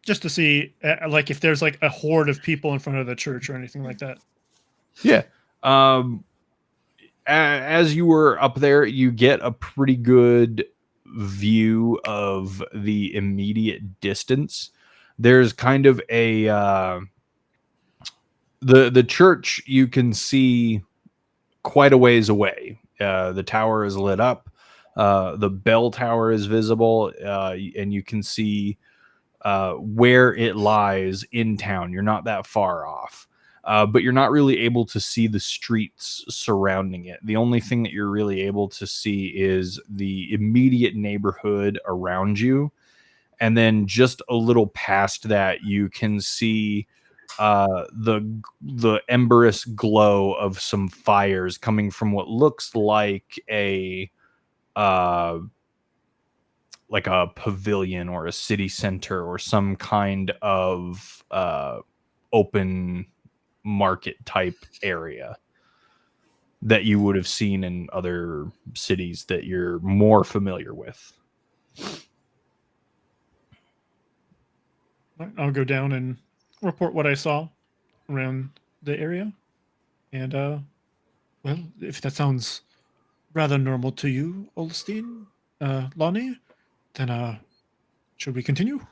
Just to see, like, if there's like a horde of people in front of the church or anything like that. Yeah. As you were up there, you get a pretty good view of the immediate distance. There's kind of a the church you can see quite a ways away. The tower is lit up. The bell tower is visible, and you can see where it lies in town. You're not that far off. But you're not really able to see the streets surrounding it. The only thing that you're really able to see is the immediate neighborhood around you. And then just a little past that, you can see the emberous glow of some fires coming from what looks like a pavilion or a city center or some kind of open market type area that you would have seen in other cities that you're more familiar with. I'll go down and report what I saw around the area. And, well, if that sounds rather normal to you, Olstein, Lonnie, then, should we continue?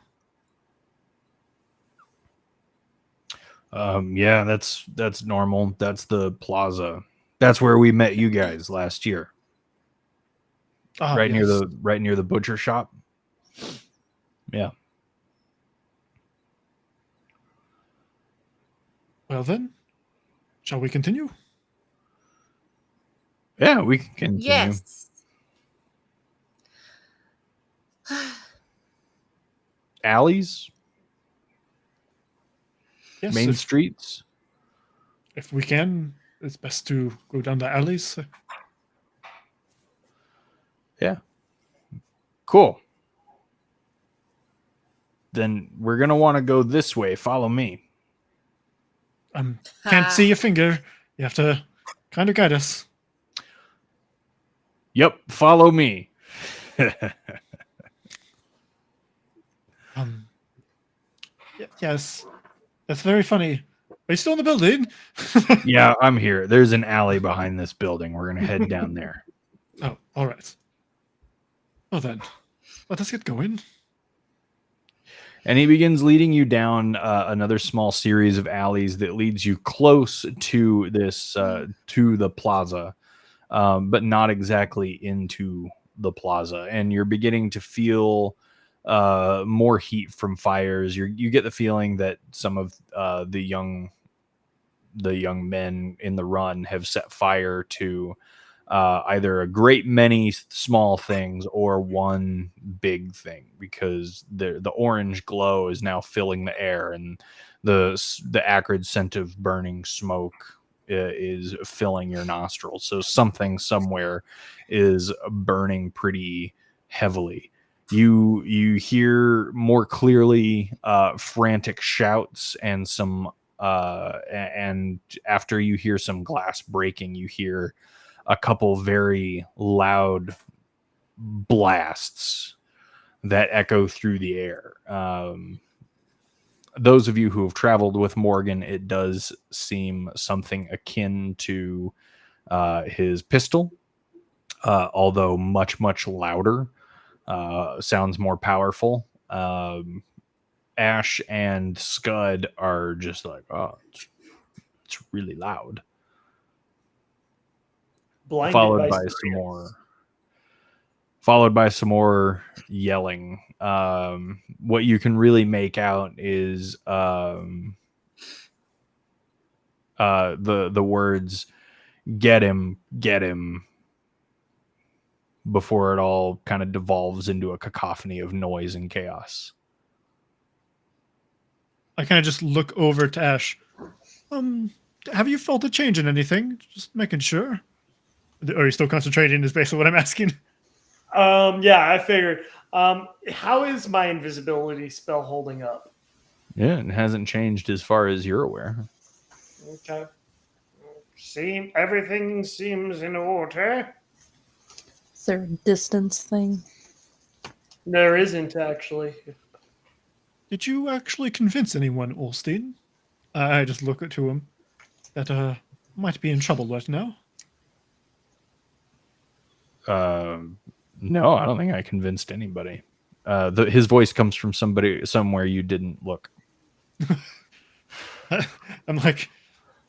Yeah, that's normal. That's the plaza. That's where we met you guys last year. Right near the butcher shop. Yeah. Well then, shall we continue? Yeah, we can continue. Yes. Alleys, Yes, main streets. if we can, it's best to go down the alleys. Yeah. Cool. Then we're going to want to go this way. Follow me. Can't see your finger. You have to kind of guide us. Yep, follow me. Yes, that's very funny. Are you still in the building? Yeah, I'm here. There's an alley behind this building. We're going to head down there. Oh, all right. Well then, let us get going. And he begins leading you down another small series of alleys that leads you close to this to the plaza, but not exactly into the plaza. And you're beginning to feel more heat from fires. You get the feeling that some of the young the young men in the run have set fire to either a great many small things or one big thing, because the orange glow is now filling the air, and the acrid scent of burning smoke is filling your nostrils. So something somewhere is burning pretty heavily. You hear more clearly frantic shouts and some and after you hear some glass breaking, you hear a couple very loud blasts that echo through the air. Those of you who have traveled with Morgan, it does seem something akin to his pistol, although much, much louder. Sounds more powerful. Ash and Scud are just like, oh, it's really loud. Blinded Followed by Sirius. some more yelling. What you can really make out is the words get him, before it all kind of devolves into a cacophony of noise and chaos. I kind of just look over to Ash. Have you felt a change in anything? Just making sure. Are you still concentrating is basically what I'm asking. Yeah, I figured. How is my invisibility spell holding up? Yeah, it hasn't changed as far as you're aware. Okay. Everything seems in order. Is there a distance thing? There isn't, actually. Did you actually convince anyone, Olstein? I just look to him. That might be in trouble right now. No, I don't think I convinced anybody. His voice comes from somewhere you didn't look. I'm like,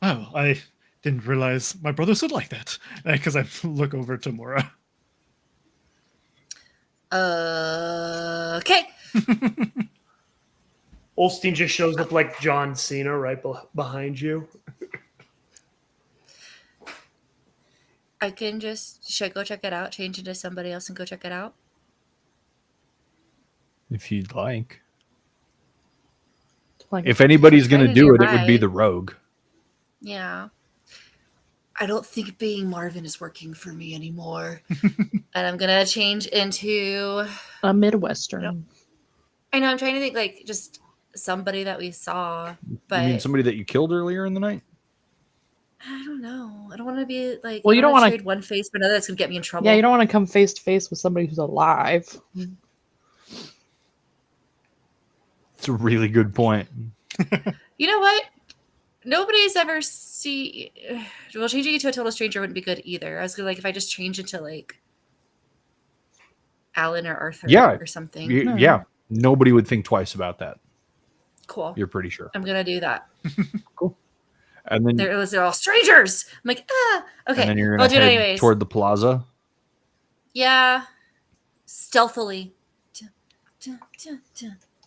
wow, I didn't realize my brother said like that. Because I look over to Mora. Okay. Olstein just shows up like John Cena right behind you. I can should I go check it out, change into somebody else and go check it out? If you'd like. Like, If anybody's going to Kinda do it, it would be nearby. the rogue. Yeah. I don't think being Marvin is working for me anymore. And I'm going to change into... a Midwestern. I know, I'm trying to think like just somebody that we saw. But You mean somebody that you killed earlier in the night? I don't know. I don't want to be like... Well, you don't wanna- trade one face for another that's going to get me in trouble. Yeah, you don't want to come face to face with somebody who's alive. It's a really good point. You know what? Nobody's ever well, changing it to a total stranger wouldn't be good either. I was gonna if I just change it to like Alan or Arthur or something. Yeah. Nobody would think twice about that. Cool. You're pretty sure. I'm gonna do that. Cool. And then They're all strangers. I'm like, okay. And then you're I'll going do to it head anyways. toward the plaza. Yeah. Stealthily.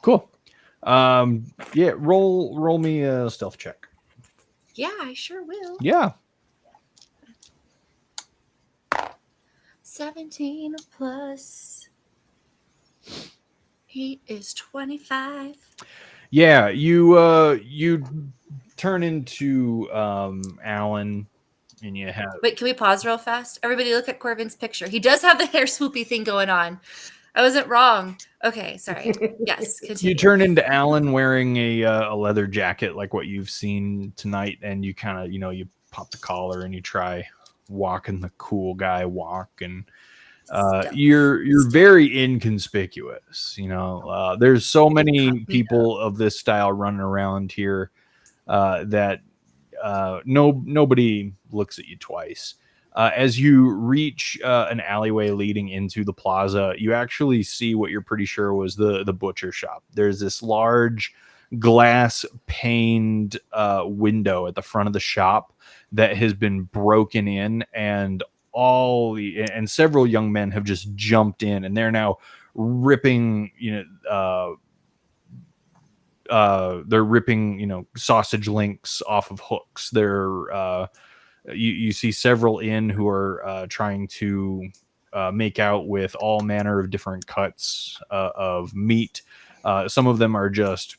Cool. Yeah, roll me a stealth check. Yeah, I sure will. Yeah. 17 plus 8 is 25. Yeah, you turn into Alan, and you have Wait, can we pause real fast? Everybody look at Corvin's picture. He does have the hair swoopy thing going on. I wasn't wrong. Okay, sorry. Yes, continue. you turn into Alan wearing a leather jacket like what you've seen tonight, and you kind of you pop the collar and you try walking the cool guy walk, and you're very inconspicuous. There's so many people of this style running around here that nobody looks at you twice. As you reach an alleyway leading into the plaza, you actually see what you're pretty sure was the butcher shop. There's this large glass paned window at the front of the shop that has been broken in, and several young men have just jumped in, and they're now ripping ripping sausage links off of hooks. You see several in who are trying to make out with all manner of different cuts of meat. Some of them are just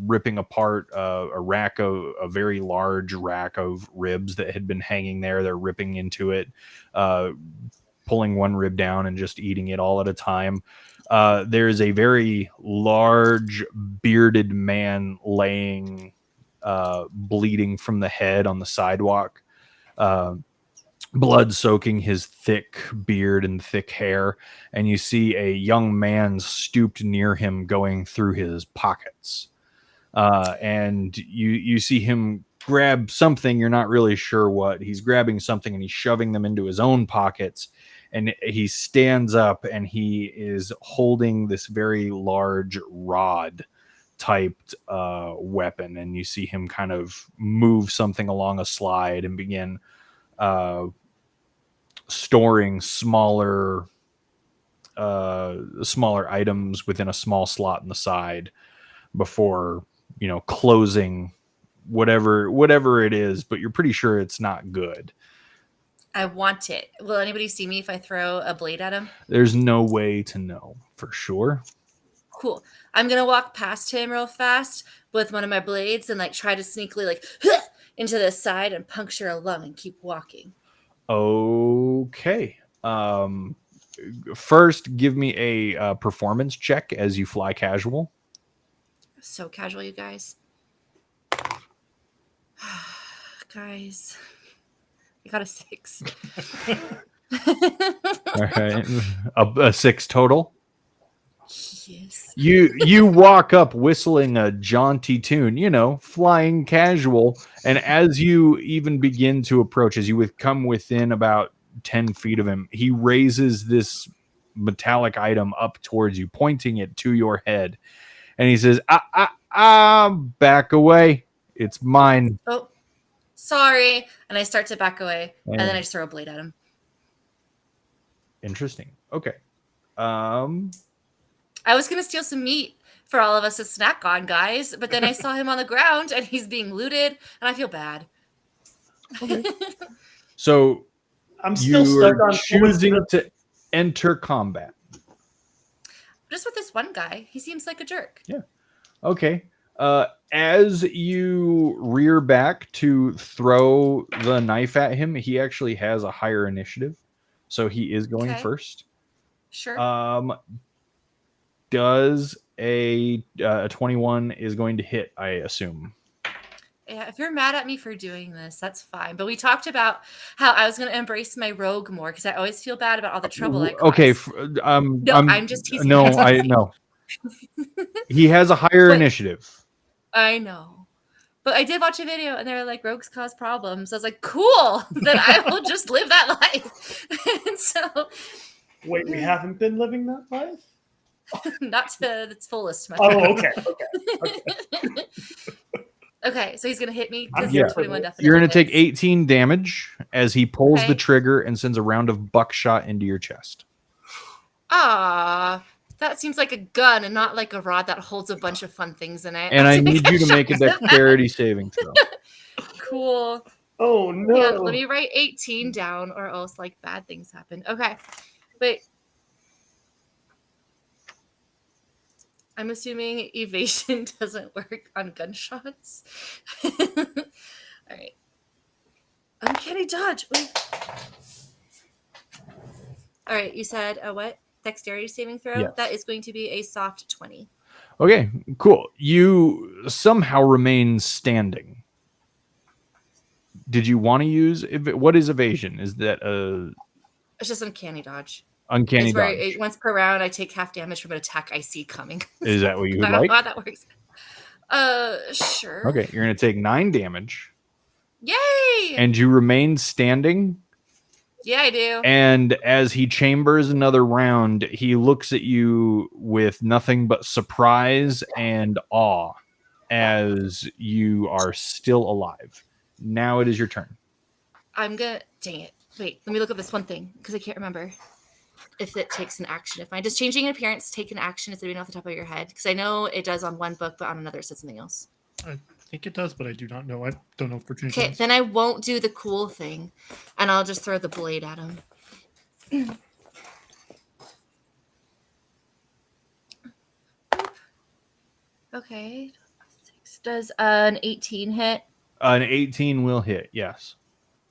ripping apart a very large rack of ribs that had been hanging there. They're ripping into it, pulling one rib down and just eating it all at a time. There's a very large bearded man laying bleeding from the head on the sidewalk, blood soaking his thick beard and thick hair, and you see a young man stooped near him going through his pockets, and you see him grab something. You're not really sure what. He's grabbing something and he's shoving them into his own pockets, and he stands up and he is holding this very large rod typed weapon, and you see him kind of move something along a slide and begin storing smaller items within a small slot in the side before closing whatever it is, but you're pretty sure it's not good. I want it. Will anybody see me if I throw a blade at him? There's no way to know for sure. Cool. I'm gonna walk past him real fast with one of my blades and try to sneakily into the side and puncture a lung and keep walking. Okay. First, give me a performance check as you fly casual. So casual, you guys. Guys, I got a 6. All right, a 6 total. Yes. You walk up whistling a jaunty tune, flying casual, and as you even begin to approach, as you come within about 10 feet of him, he raises this metallic item up towards you, pointing it to your head, and he says, back away, it's mine. Oh, sorry. And I start to back away, and then I just throw a blade at him. Interesting. Okay. I was going to steal some meat for all of us to snack on, guys, but then I saw him on the ground and he's being looted and I feel bad. Okay. So I'm still stuck on choosing to enter combat. Just with this one guy, he seems like a jerk. Yeah. Okay. As you rear back to throw the knife at him, he actually has a higher initiative, so he is going first. Sure. Does a 21 is going to hit, I assume. Yeah, if you're mad at me for doing this, that's fine. But we talked about how I was going to embrace my rogue more because I always feel bad about all the trouble I caused. Okay. I'm just teasing. No, I know. He has a higher initiative. I know. But I did watch a video and they were like, rogues cause problems. I was like, cool. Then I will just live that life. And so. Wait, we haven't been living that life? Not to its fullest. My okay. Okay, so he's going to hit me. Yeah. You're going to take 18 damage as he pulls the trigger and sends a round of buckshot into your chest. Ah, that seems like a gun and not like a rod that holds a bunch of fun things in it. And I need you to make a dexterity saving throw. Cool. Oh, no. Yeah, let me write 18 down or else bad things happen. Okay, wait. I'm assuming evasion doesn't work on gunshots. All right. Uncanny dodge. Wait. All right. You said a what? Dexterity saving throw? Yes. That is going to be a soft 20. Okay, cool. You somehow remain standing. Did you want to use what is evasion? Is that It's just uncanny dodge. Uncanny dodge. Once per round, I take half damage from an attack I see coming. Is that what you would I don't like? know how that works. Sure. Okay, you're going to take 9 damage. Yay! And you remain standing. Yeah, I do. And as he chambers another round, he looks at you with nothing but surprise and awe as you are still alive. Now it is your turn. Dang it. Wait, let me look up this one thing because I can't remember. if it takes an action of mine. Does changing appearance take an action? Is it off the top of your head? Because I know it does on one book, but on another it says something else. I think it does, but I do not know. I don't know for changing. Okay, then I won't do the cool thing, and I'll just throw the blade at him. Okay. Does an 18 hit? An 18 will hit, yes.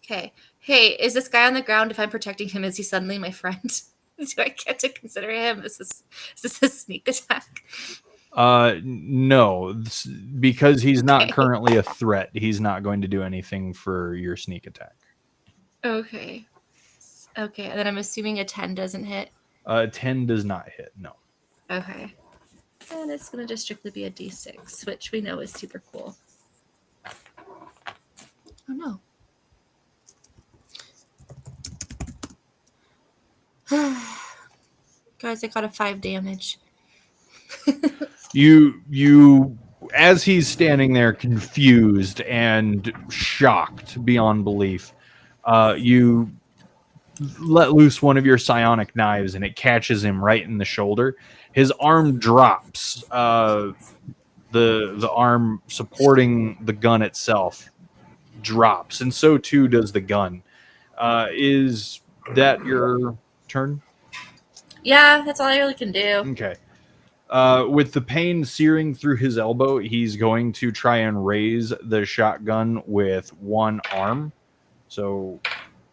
Okay. Hey, is this guy on the ground? If I'm protecting him, is he suddenly my friend? Do I get to consider him? Is this a sneak attack? No, because he's not Okay. currently a threat. He's not going to do anything for your sneak attack. Okay. Okay, and then I'm assuming a 10 doesn't hit. 10 does not hit, no. Okay. And it's going to just strictly be a d6, which we know is super cool. Oh, no. Guys, I got a 5 damage. You as he's standing there confused and shocked beyond belief, you let loose one of your psionic knives and it catches him right in the shoulder. His arm drops. The arm supporting the gun itself drops, and so too does the gun. Is that your turn? Yeah, that's all I really can do. Okay. With the pain searing through his elbow, he's going to try and raise the shotgun with one arm. So,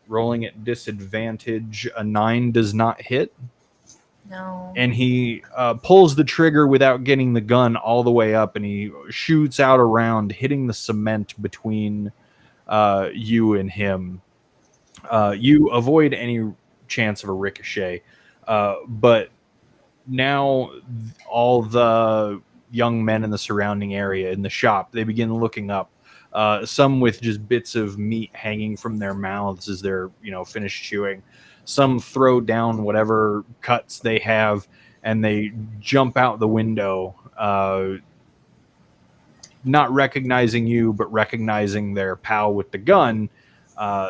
rolling at disadvantage, a 9 does not hit. No. And he pulls the trigger without getting the gun all the way up, and he shoots out around, hitting the cement between you and him. You avoid any chance of a ricochet, but now all the young men in the surrounding area in the shop, they begin looking up. Some with just bits of meat hanging from their mouths as they're finished chewing. Some throw down whatever cuts they have and they jump out the window, not recognizing you but recognizing their pal with the gun.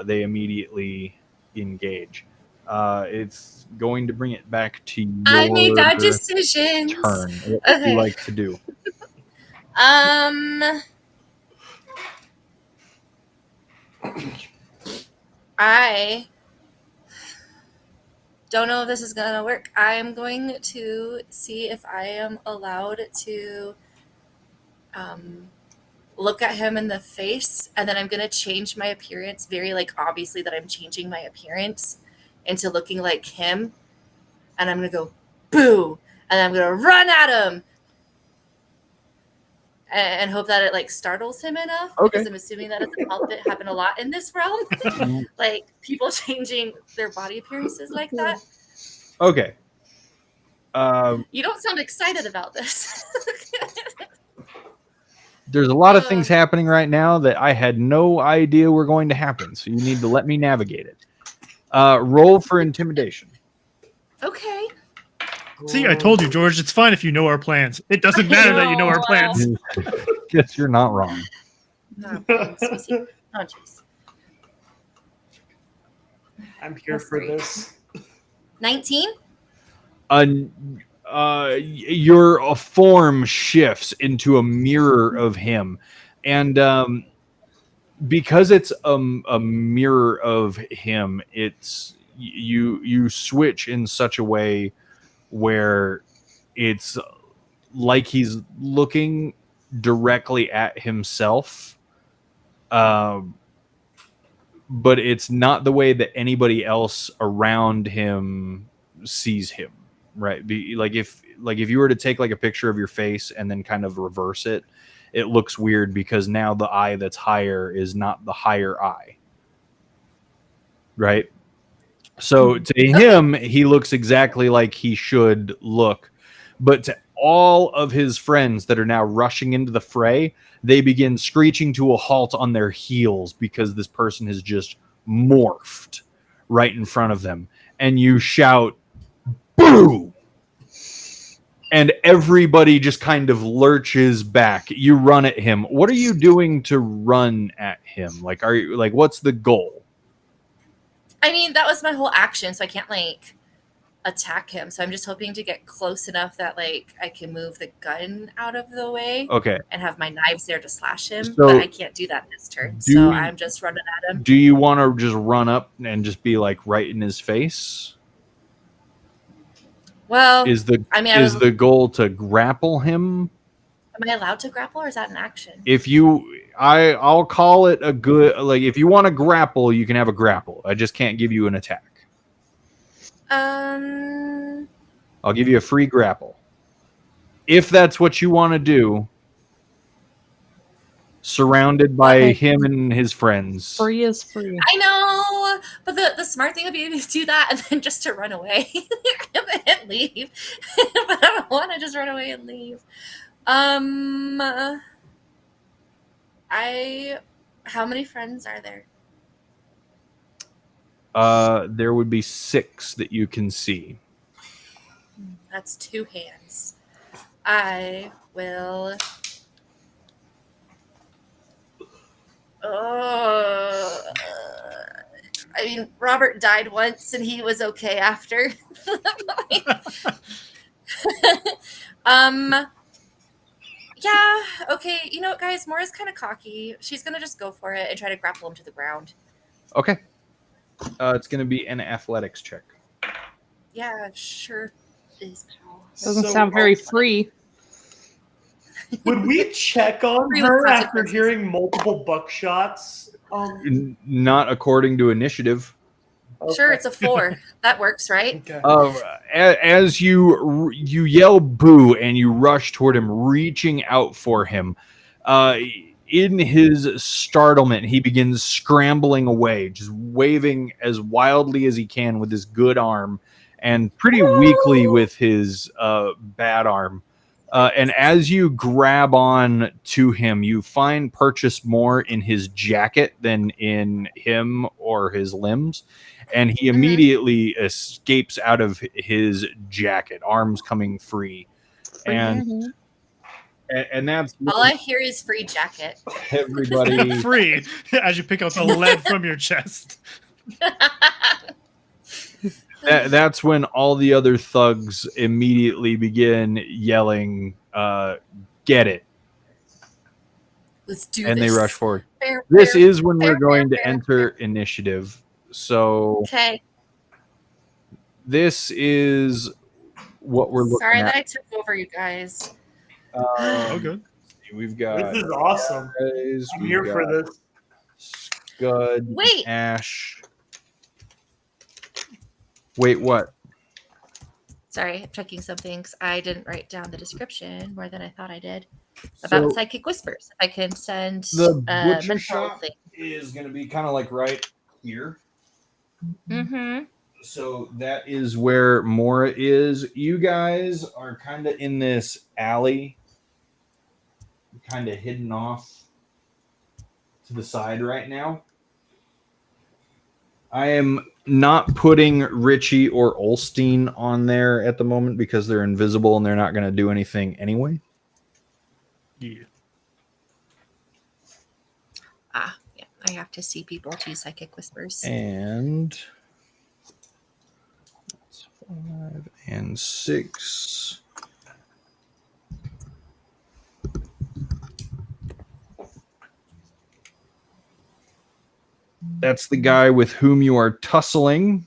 They immediately engage. It's going to bring it back to your I made bad decisions. turn. What would you like to do? I don't know if this is gonna work. I am going to see if I am allowed to look at him in the face, and then I'm gonna change my appearance very obviously that I'm changing my appearance into looking like him, and I'm gonna go boo, and I'm gonna run at him and hope that it startles him enough. Okay. Because I'm assuming that doesn't help. It happen a lot in this realm. People changing their body appearances like that. Okay. You don't sound excited about this. There's a lot of things happening right now that I had no idea were going to happen, so you need to let me navigate it. Roll for intimidation. Okay. See, I told you, George, it's fine if you know our plans. It doesn't matter that you know our plans. Guess you're not wrong. Oh, jeez. I'm here for this. 19? Your form shifts into a mirror of him, and because it's a mirror of him, it's you switch in such a way where it's like he's looking directly at himself, but it's not the way that anybody else around him sees him. Right. If you were to take a picture of your face and then kind of reverse it, it looks weird because now the eye that's higher is not the higher eye. Right. So to him, he looks exactly like he should look. But to all of his friends that are now rushing into the fray, they begin screeching to a halt on their heels because this person has just morphed right in front of them. And you shout, "Boo!" And everybody just kind of lurches back. You run at him. What are you doing to run at him? Are you what's the goal? I mean, that was my whole action, so I can't attack him. So I'm just hoping to get close enough that like I can move the gun out of the way Okay. and have my knives there to slash him. So, but I can't do that this turn. do So you- I'm just running at him. Do you want to just run up and just be like right in his face? Well, Is the I mean, is the goal to grapple him? am I allowed to grapple or is that an action? If you, I'll call it a good, like, if you want to grapple, you can have a grapple. I just can't give you an attack. I'll give you a free grapple. If that's what you want to do, surrounded by Okay. him and his friends. Free is free. I know, but the smart thing would be to do that and then just to run away and leave. But I don't want to just run away and leave. How many friends are there? There would be 6 that you can see. That's 2 hands. I will. I mean, Robert died once and he was okay after. Yeah, okay. You know what, guys? Mora's kind of cocky. She's going to just go for it and try to grapple him to the ground. Okay. It's going to be an athletics check. Yeah, sure is, pal. Doesn't sound very free. Would we check on Free with her after consequences. hearing multiple buckshots? Not according to initiative. Sure, it's a 4. That works, right? Okay. As you yell boo and you rush toward him, reaching out for him, in his startlement, he begins scrambling away, just waving as wildly as he can with his good arm and pretty weakly with his bad arm. And as you grab on to him, you find purchase more in his jacket than in him or his limbs. And he immediately escapes out of his jacket, arms coming free. And that's All I hear is free jacket. everybody. Free as you pick out the lead from your chest. That's when all the other thugs immediately begin yelling, get it. Let's do And this. they rush forward. Fair, This fair, is when we're fair, going to fair, enter initiative. So Okay. this is what we're looking Sorry at. that I took over, you guys. Oh, good. We've got This is awesome. guys, I'm we've here for got this. Scud, Wait. Ash. Wait, what? Sorry, I'm checking some things. I didn't write down the description more than I thought I did about So psychic whispers. I can send the butcher mental shop thing. is going to be kind of like right here. Mm-hmm. So that is where Mora is. You guys are kind of in this alley, kind of hidden off to the side right now. I am not putting Richie or Olstein on there at the moment because they're invisible and they're not going to do anything anyway. Yeah. Yeah, I have to see people to use psychic whispers. And that's 5 and 6. That's the guy with whom you are tussling.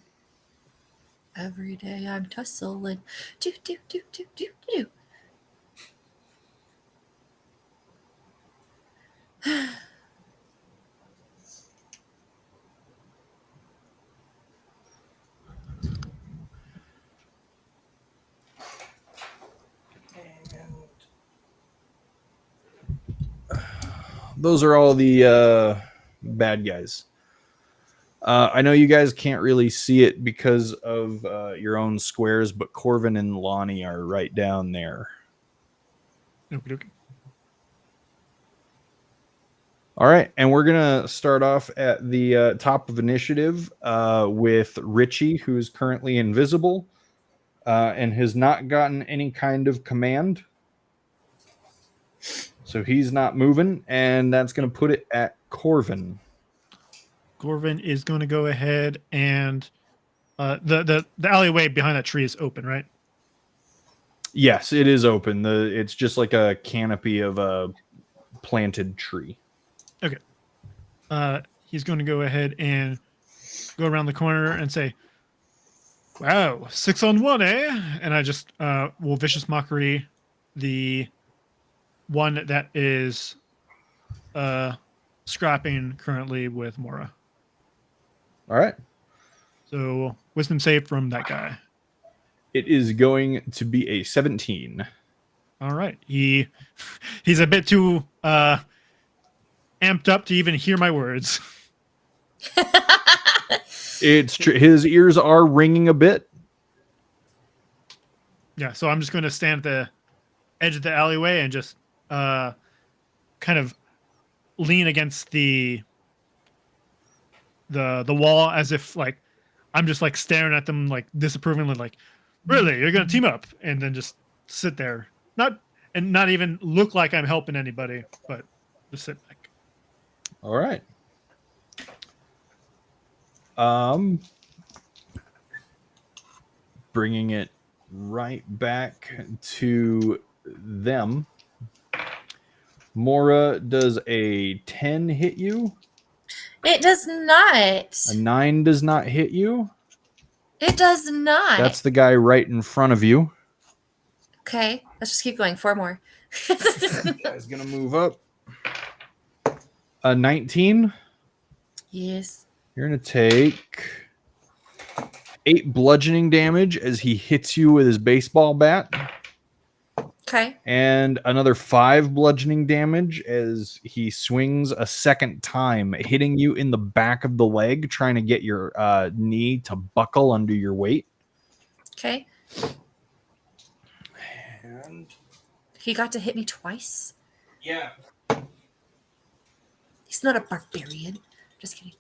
Every day I'm tussling. Do, do, do, do, do, do. Those are all the bad guys. I know you guys can't really see it because of your own squares, but Corvin and Lonnie are right down there. Okay. All right, and we're gonna start off at the top of initiative with Richie, who's currently invisible and has not gotten any kind of command, so he's not moving, and that's gonna put it at Corvin. Corvin is going to go ahead and The alleyway behind that tree is open, right? Yes, it is open. It's just like a canopy of a planted tree. Okay. He's going to go ahead and go around the corner and say, "Wow, 6-on-1, eh?" And I just will vicious mockery the one that is scrapping currently with Mora. All right. So wisdom save from that guy. It is going to be a 17. All right. He's a bit too amped up to even hear my words. It's his ears are ringing a bit. Yeah, so I'm just going to stand at the edge of the alleyway and just kind of lean against the wall as if like I'm just like staring at them like disapprovingly, like, really, you're gonna team up, and then just sit there, not even look like I'm helping anybody, but just sit back. All right. Bringing it right back to them. Mora, does a 10 hit you? It does not. A 9 does not hit you. It does not. That's the guy right in front of you. Okay, let's just keep going. 4 more. Guy's gonna move up. A 19. Yes. You're gonna take 8 bludgeoning damage as he hits you with his baseball bat. Okay. And another 5 bludgeoning damage as he swings a second time, hitting you in the back of the leg, trying to get your knee to buckle under your weight. Okay. And He got to hit me twice. yeah. He's not a barbarian. Just kidding.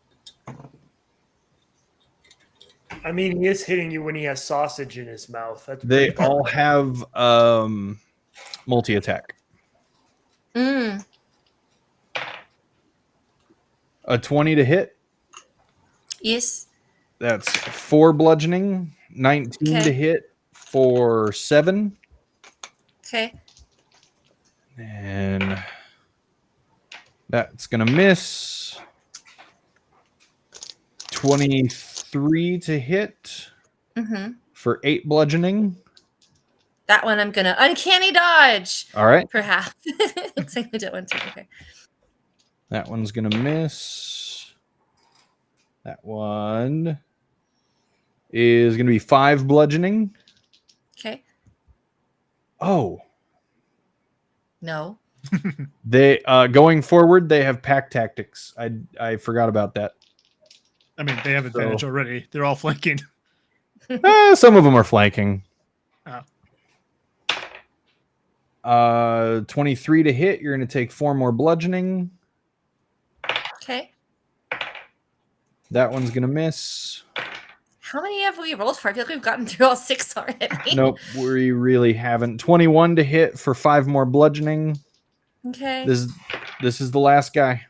I mean, he is hitting you when he has sausage in his mouth. That's They pretty all bad. have multi-attack. Mm. A 20 to hit. Yes. That's 4 bludgeoning. 19 to Okay. hit for 7. Okay. And that's going to miss. 23 to hit Mm-hmm. for 8 bludgeoning. That one I'm gonna uncanny dodge All right. for half. Looks like we did one too. Okay. That one's going to miss. That one is going to be 5 bludgeoning. Okay. Oh, No. they going forward, they have pack tactics. I forgot about that. I mean, they have advantage already. They're all flanking. Some of them are flanking. Oh. 23 to hit. You're going to take 4 more bludgeoning. Okay. That one's going to miss. How many have we rolled for? I feel like we've gotten through all 6 already. Nope, we really haven't. 21 to hit for 5 more bludgeoning. Okay. This is the last guy.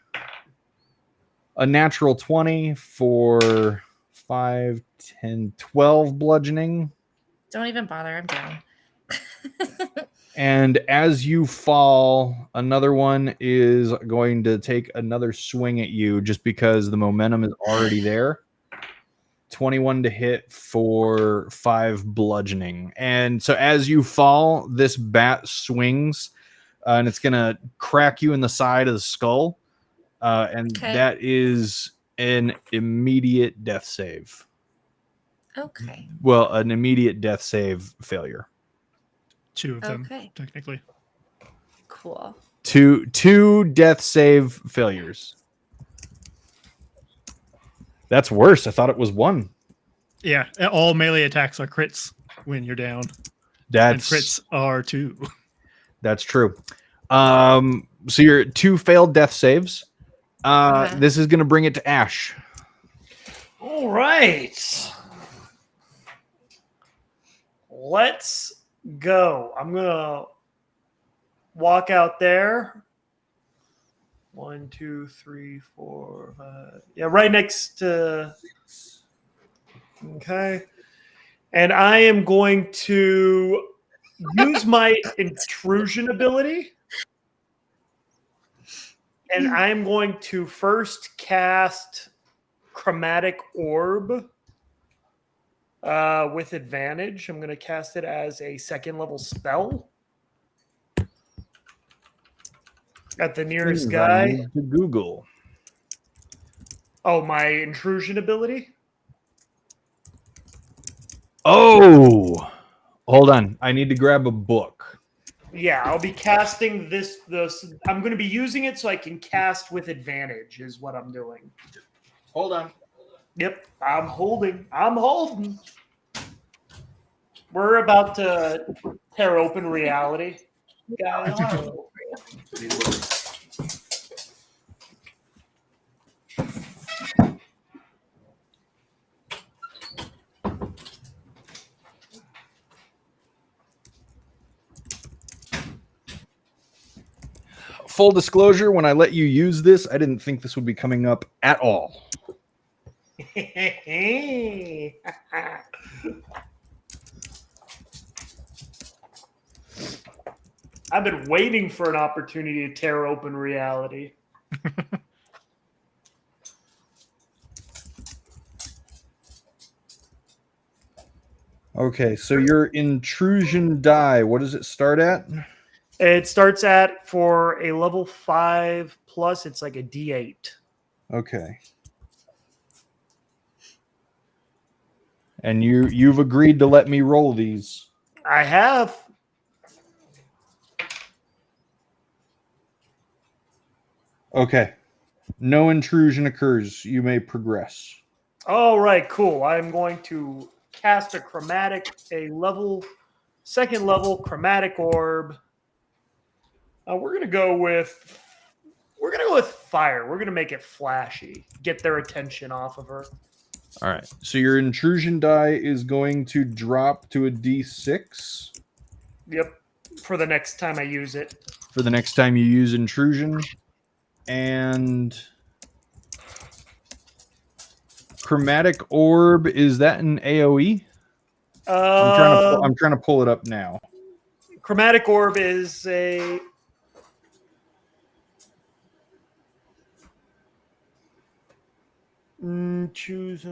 A natural 20 for 5, 10, 12 bludgeoning. Don't even bother. I'm down. And as you fall, another one is going to take another swing at you just because the momentum is already there. 21 to hit for 5 bludgeoning. And so as you fall, this bat swings and it's going to crack you in the side of the skull. And Okay. that is an immediate death save. Okay. Well, an immediate death save failure. 2 of them, Okay. technically. Cool. Two death save failures. That's worse. I thought it was 1. Yeah, all melee attacks are crits when you're down. And That's crits are 2. That's true. So you're at 2 failed death saves. Okay. This is going to bring it to Ash. All right. Let's go. I'm going to walk out there. 1, 2, 3, 4, 5. Yeah, right next to Okay. And I am going to use my intrusion ability. And I'm going to first cast Chromatic Orb with advantage. I'm going to cast it as a 2nd level spell at the nearest Things I guy. need to Google. Oh, my intrusion ability? Oh, hold on. I need to grab a book. Yeah, I'll be casting this. I'm going to be using it so I can cast with advantage is what I'm doing. Hold on. Yep, I'm holding. I'm holding. We're about to tear open reality, guys. Full disclosure, when I let you use this, I didn't think this would be coming up at all. I've been waiting for an opportunity to tear open reality. Okay, so your intrusion die, what does it start at? It starts at, for a level 5 plus, it's like a D8. Okay. And you've agreed to let me roll these. I have. Okay. No intrusion occurs. You may progress. All right, cool. I'm going to cast a 2nd level chromatic orb. We're gonna go with fire. We're gonna make it flashy. Get their attention off of her. All right. So your intrusion die is going to drop to a D6 Yep. For the next time I use it. for the next time you use intrusion. And chromatic orb, is that an AoE? I'm trying to pull it up now. Chromatic orb is a choose.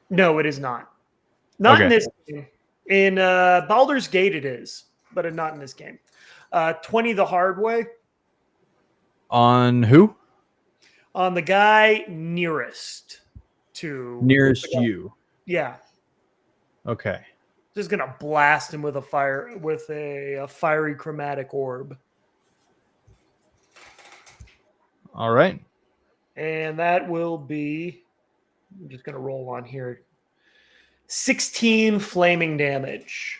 No, it is not. Not in Okay. this game. In Baldur's Gate, it is, but not in this game. 20 the hard way On who? on the guy nearest to Nearest you. Yeah, Okay. just gonna blast him with a fiery chromatic orb, All right. and that will be. I'm just gonna roll on here. 16 flaming damage.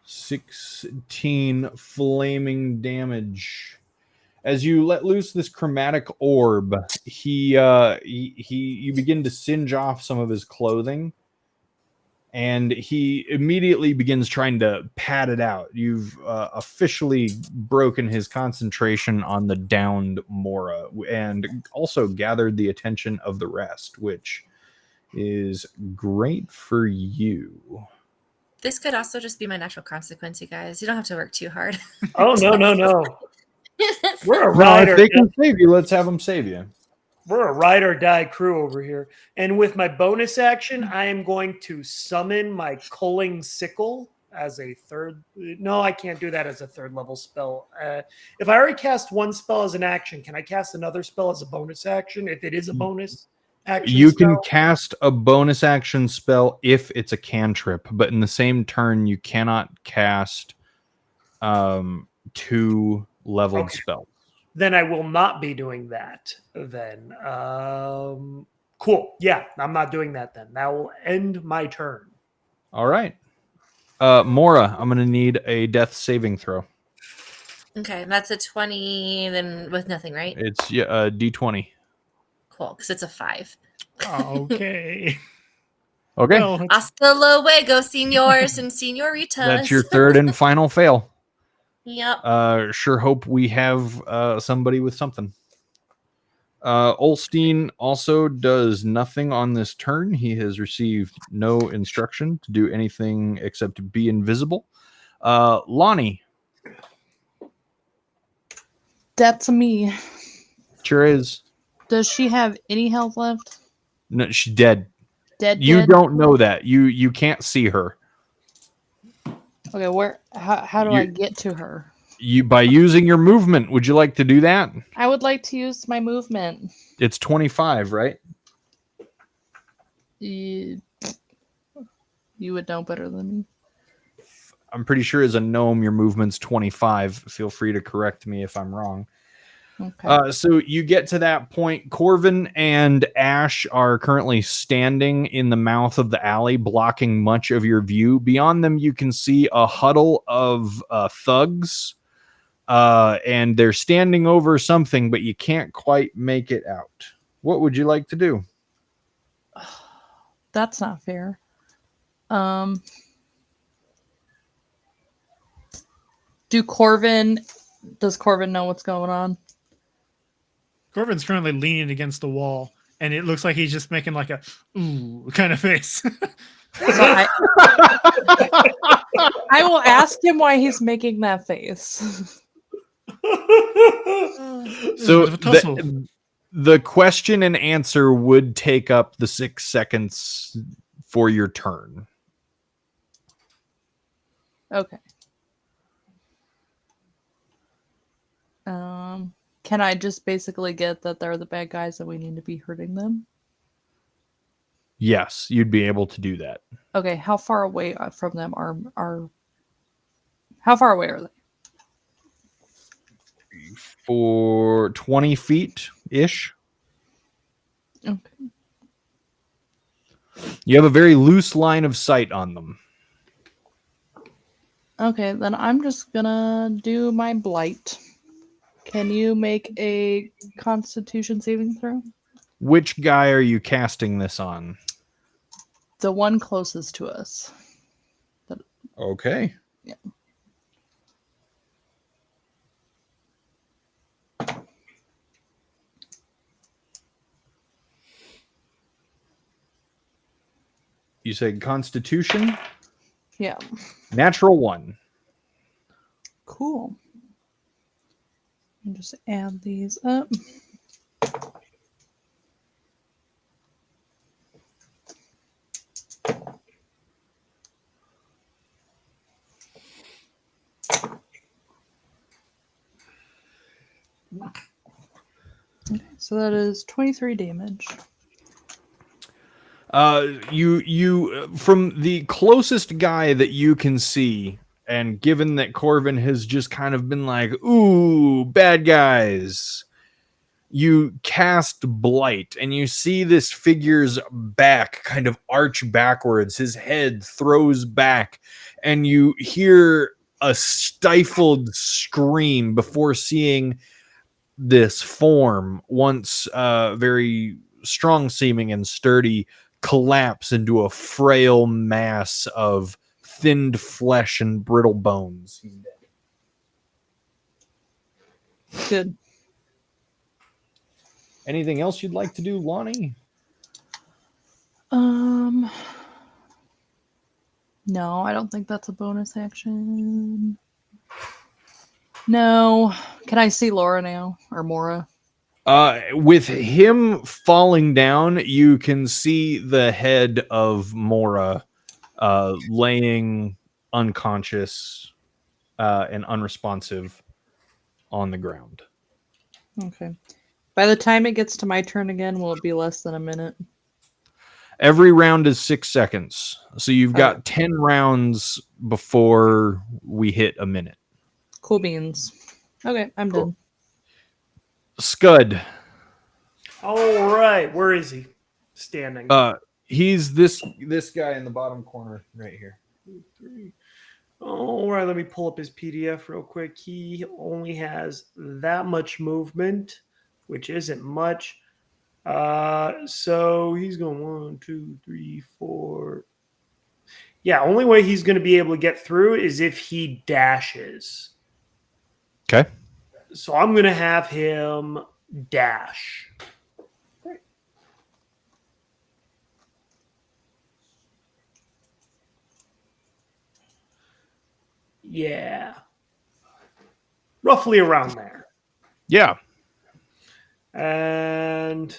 16 flaming damage. As you let loose this chromatic orb, you begin to singe off some of his clothing, and he immediately begins trying to pat it out. You've officially broken his concentration on the downed Mora, and also gathered the attention of the rest, which is great for you. This could also just be my natural consequence, you guys. You don't have to work too hard. Oh no! We're a Well, ride if or they can save you, let's have them save you. We're a ride or die crew over here. And with my bonus action, I am going to summon my culling sickle as a third. No, I can't do that as a 3rd level spell. If I already cast one spell as an action, can I cast another spell as a bonus action? If it is a bonus action, You spell? can cast a bonus action spell if it's a cantrip, but in the same turn, you cannot cast 2 leveled spells. Then I will not be doing that. Then, cool. Yeah, I'm not doing that. Then that will end my turn. All right, Mora, I'm gonna need a death saving throw. Okay, that's a 20, then with nothing, right? It's D20. Cool, because it's a 5. Okay. Okay, Well, Hasta luego, senors and senoritas. that's your 3rd and final fail. Yep. Sure hope we have somebody with something. Olstein also does nothing on this turn. He has received no instruction to do anything except to be invisible. Lonnie. That's me. Sure is. Does she have any health left? No, she's dead. Dead. You dead? don't know that. You can't see her. Okay, where? How do I get to her? You by using your movement. Would you like to do that? I would like to use my movement. It's 25, right? You would know better than me. I'm pretty sure as a gnome, your movement's 25. Feel free to correct me if I'm wrong. Okay. So you get to that point. Corvin and Ash are currently standing in the mouth of the alley, blocking much of your view. Beyond them, you can see a huddle of thugs, and they're standing over something, but you can't quite make it out. What would you like to do? That's not fair. Does Corvin know what's going on? Corvin's currently leaning against the wall, and it looks like he's just making like a ooh kind of face. I will ask him why he's making that face. So the question and answer would take up the 6 seconds for your turn. Okay. Can I just basically get that they're the bad guys and we need to be hurting them? Yes, you'd be able to do that. Okay, how far away from them are how far away are they? For 20 feet ish. Okay. You have a very loose line of sight on them. Okay, then I'm just gonna do my blight. Can you make a Constitution saving throw? Which guy are you casting this on? The one closest to us. Okay. Yeah. You said Constitution? Yeah. Natural 1. Cool. And just add these up. Okay, so that is 23 damage. You from the closest guy that you can see, and given that Corvin has just kind of been like, ooh, bad guys, you cast Blight, and you see this figure's back kind of arch backwards. His head throws back, and you hear a stifled scream before seeing this form, once very strong seeming and sturdy, collapse into a frail mass of thinned flesh and brittle bones. He's dead. Good. Anything else you'd like to do, Lonnie? No, I don't think that's a bonus action. No. Can I see Laura now? Or Mora? With him falling down, you can see the head of Mora laying unconscious and unresponsive on the ground. Okay. By the time it gets to my turn again, will it be less than a minute? Every round is 6 seconds. So you've got 10 rounds before we hit a minute. Cool beans. Okay, I'm done. Scud. All right, where is he? Standing. He's this guy in the bottom corner right here. 2, 3. All right, let me pull up his PDF real quick. He only has that much movement, which isn't much. So he's going 1, 2, 3, 4. Yeah, only way he's going to be able to get through is if he dashes. Okay. So I'm going to have him dash. Yeah. Roughly around there. Yeah. And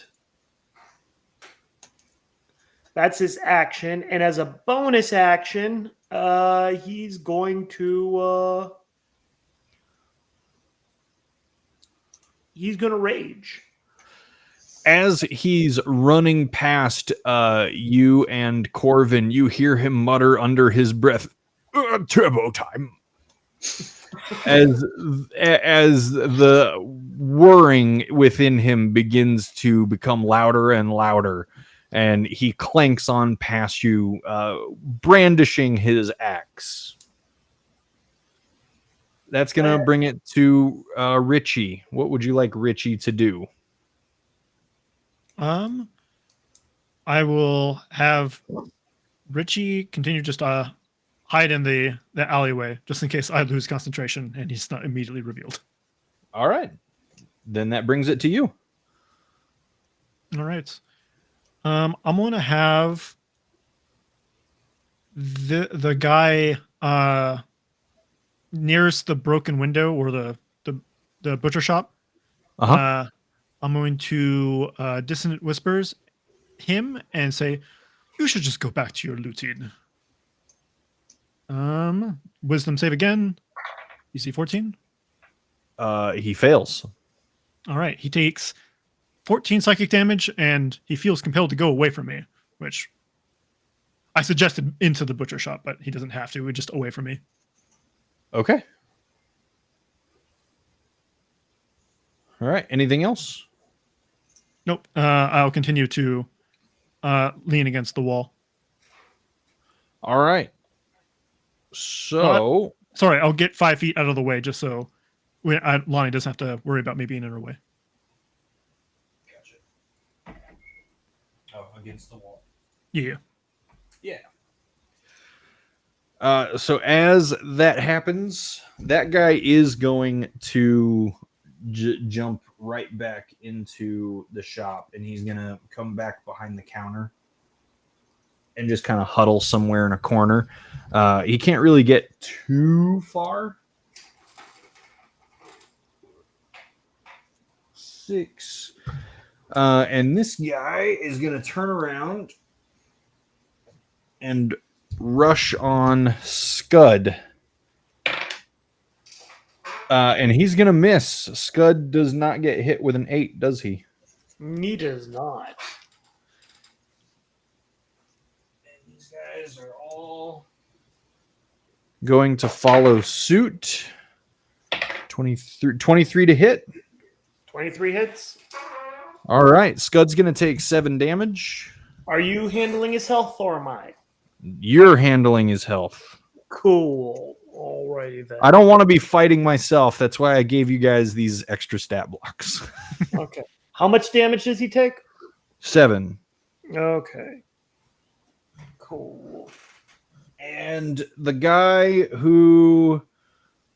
that's his action. And as a bonus action, he's going to rage. As he's running past you and Corvin, you hear him mutter under his breath, "Turbo time." as the whirring within him begins to become louder and louder, and he clanks on past you, brandishing his axe. That's gonna bring it to Richie. What would you like Richie to do? I will have Richie continue just hide in the alleyway just in case I lose concentration and he's not immediately revealed. All right, then that brings it to you. All right. I'm gonna have the guy nearest the broken window or the butcher shop. I'm going to dissonant whispers him and say, "You should just go back to your looting." Wisdom save again. DC 14. He fails. All right. He takes 14 psychic damage and he feels compelled to go away from me, which I suggested into the butcher shop, but he doesn't have to. Just away from me. Okay. All right. Anything else? Nope. I'll continue to lean against the wall. All right. So, sorry, I'll get 5 feet out of the way just so Lonnie doesn't have to worry about me being in her way. Gotcha. Oh, against the wall. Yeah. Yeah. So as that happens, that guy is going to jump right back into the shop, and he's going to come back behind the counter and just kind of huddle somewhere in a corner. He can't really get too far. 6. And this guy is going to turn around and rush on Scud. And he's going to miss. Scud does not get hit with an 8, does he? He does not. And these guys are all going to follow suit. 23 to hit. 23 hits. All right. Scud's going to take 7 damage. Are you handling his health or am I? You're handling his health. Cool. Alrighty then. I don't want to be fighting myself. That's why I gave you guys these extra stat blocks. Okay. How much damage does he take? 7. Okay. Cool. And the guy who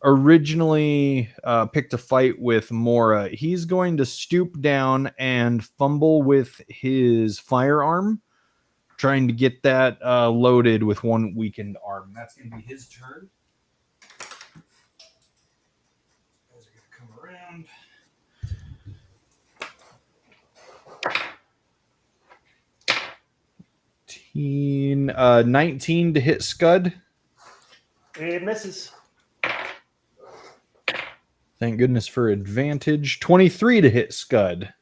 originally picked a fight with Mora, he's going to stoop down and fumble with his firearm, trying to get that loaded with one weakened arm. That's going to be his turn. Guys are going to come around. 19 to hit Scud. It misses. Thank goodness for advantage. 23 to hit Scud.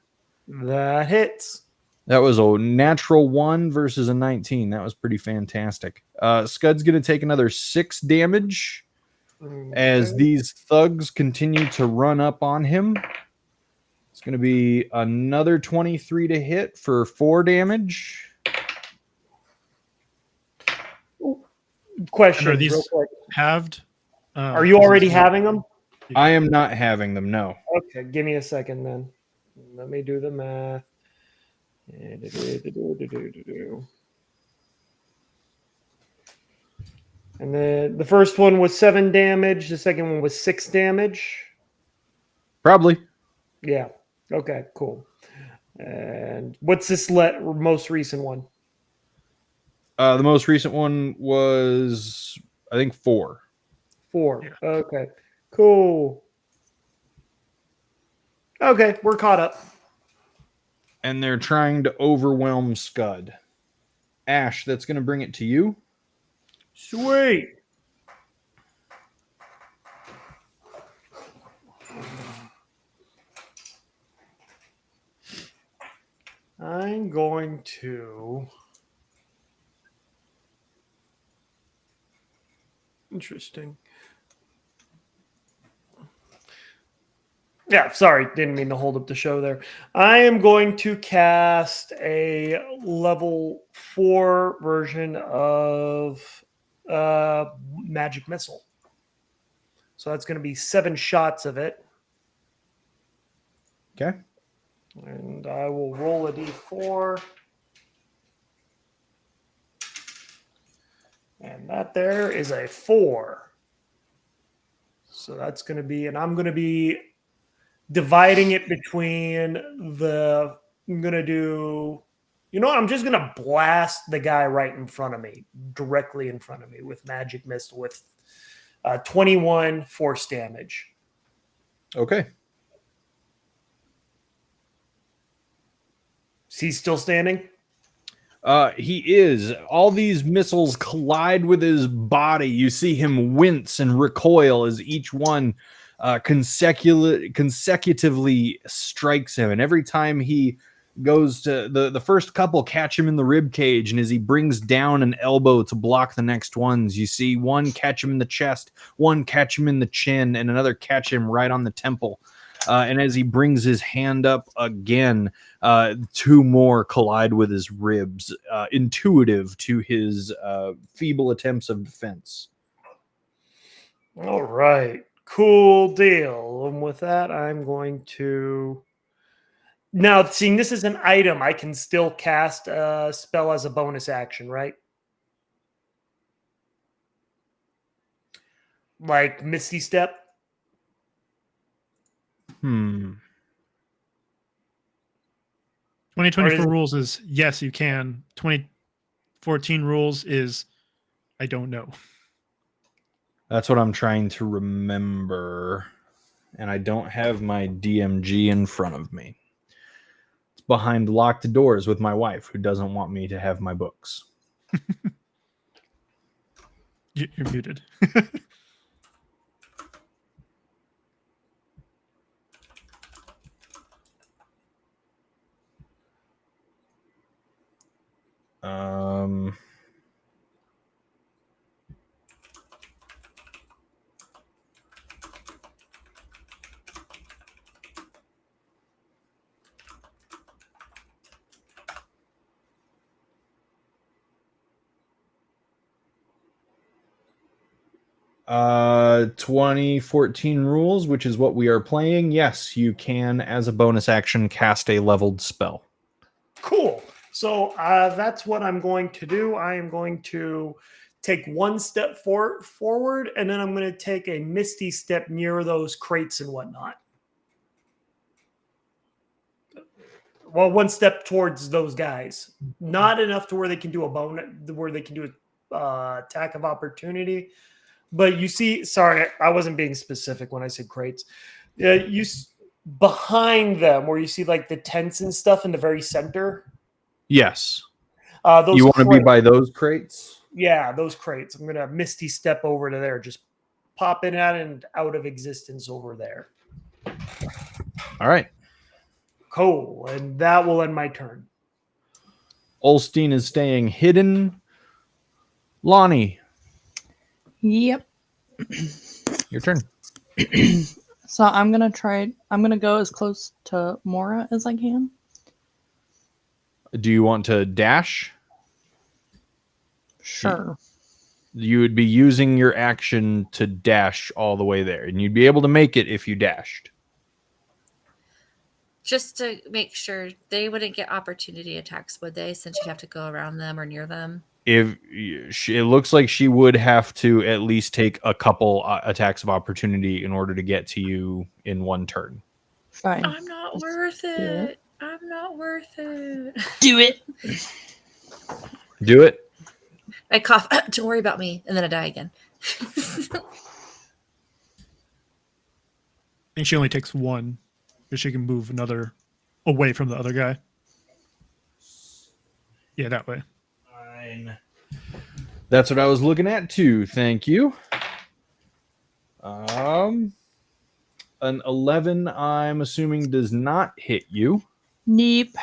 That hits. That was a natural 1 versus a 19. That was pretty fantastic. Scud's going to take another 6 damage as these thugs continue to run up on him. It's going to be another 23 to hit for 4 damage. Question. Are these real quick. halved? Are you already having them? I am not having them, no. Okay, give me a second then. Let me do the math. And the first one was 7 damage. The second one was 6 damage. Probably. Yeah. Okay, cool. And what's this most recent one? The most recent one was, I think, 4. 4. Yeah. Okay. Cool. Okay, we're caught up. And they're trying to overwhelm Scud. Ash, that's going to bring it to you. Sweet. I'm going to. Interesting. Yeah, sorry, didn't mean to hold up the show there. I am going to cast a level 4 version of Magic Missile. So that's going to be 7 shots of it. Okay. And I will roll a d4. And that there is a 4. So that's going to be, and I'm going to be dividing it between the, I'm going to do, you know what? I'm just going to blast the guy right in front of me, directly in front of me with Magic Missile with 21 force damage. Okay. Is he still standing? He is. All these missiles collide with his body. You see him wince and recoil as each one consecutively strikes him. And every time he goes to the first couple catch him in the rib cage, and as he brings down an elbow to block the next ones, you see one catch him in the chest, one catch him in the chin, and another catch him right on the temple. And as he brings his hand up again, 2 more collide with his ribs, intuitive to his feeble attempts of defense. All right. Cool deal. And with that, I'm going to. Now, seeing this is an item, I can still cast a spell as a bonus action, right? Like Misty Step. 2024 rules is yes, you can. 2014 rules is I don't know. That's what I'm trying to remember. And I don't have my DMG in front of me. It's behind locked doors with my wife, who doesn't want me to have my books. You're muted. Um, 2014 rules, which is what we are playing. Yes, you can, as a bonus action, cast a leveled spell. Cool. So that's what I'm going to do. I am going to take 1 step forward, and then I'm going to take a Misty Step near those crates and whatnot. Well, 1 step towards those guys. Not enough to where they can do a where they can do a attack of opportunity. But you see, sorry, I wasn't being specific when I said crates. Behind them, where you see like the tents and stuff in the very center. Yes. Those You want to be crates. by those crates? Yeah, those crates. I'm going to Misty Step over to there. Just pop in and out of existence over there. All right. Cool. And that will end my turn. Olstein is staying hidden. Lonnie, Yep. your turn. So I'm gonna go as close to Mora as I can. Do you want to dash? Sure. You would be using your action to dash all the way there, and you'd be able to make it if you dashed. Just to make sure they wouldn't get opportunity attacks, would they? Since you'd have to go around them or near them. If it looks like she would have to at least take a couple attacks of opportunity in order to get to you in 1 turn. Fine. I'm not worth it. I'm not worth it. Do it. Do it. I cough. Don't worry about me, and then I die again. And she only takes one, but she can move another away from the other guy. Yeah, that way. Fine. That's what I was looking at too. Thank you. An 11, I'm assuming, does not hit you. Neep.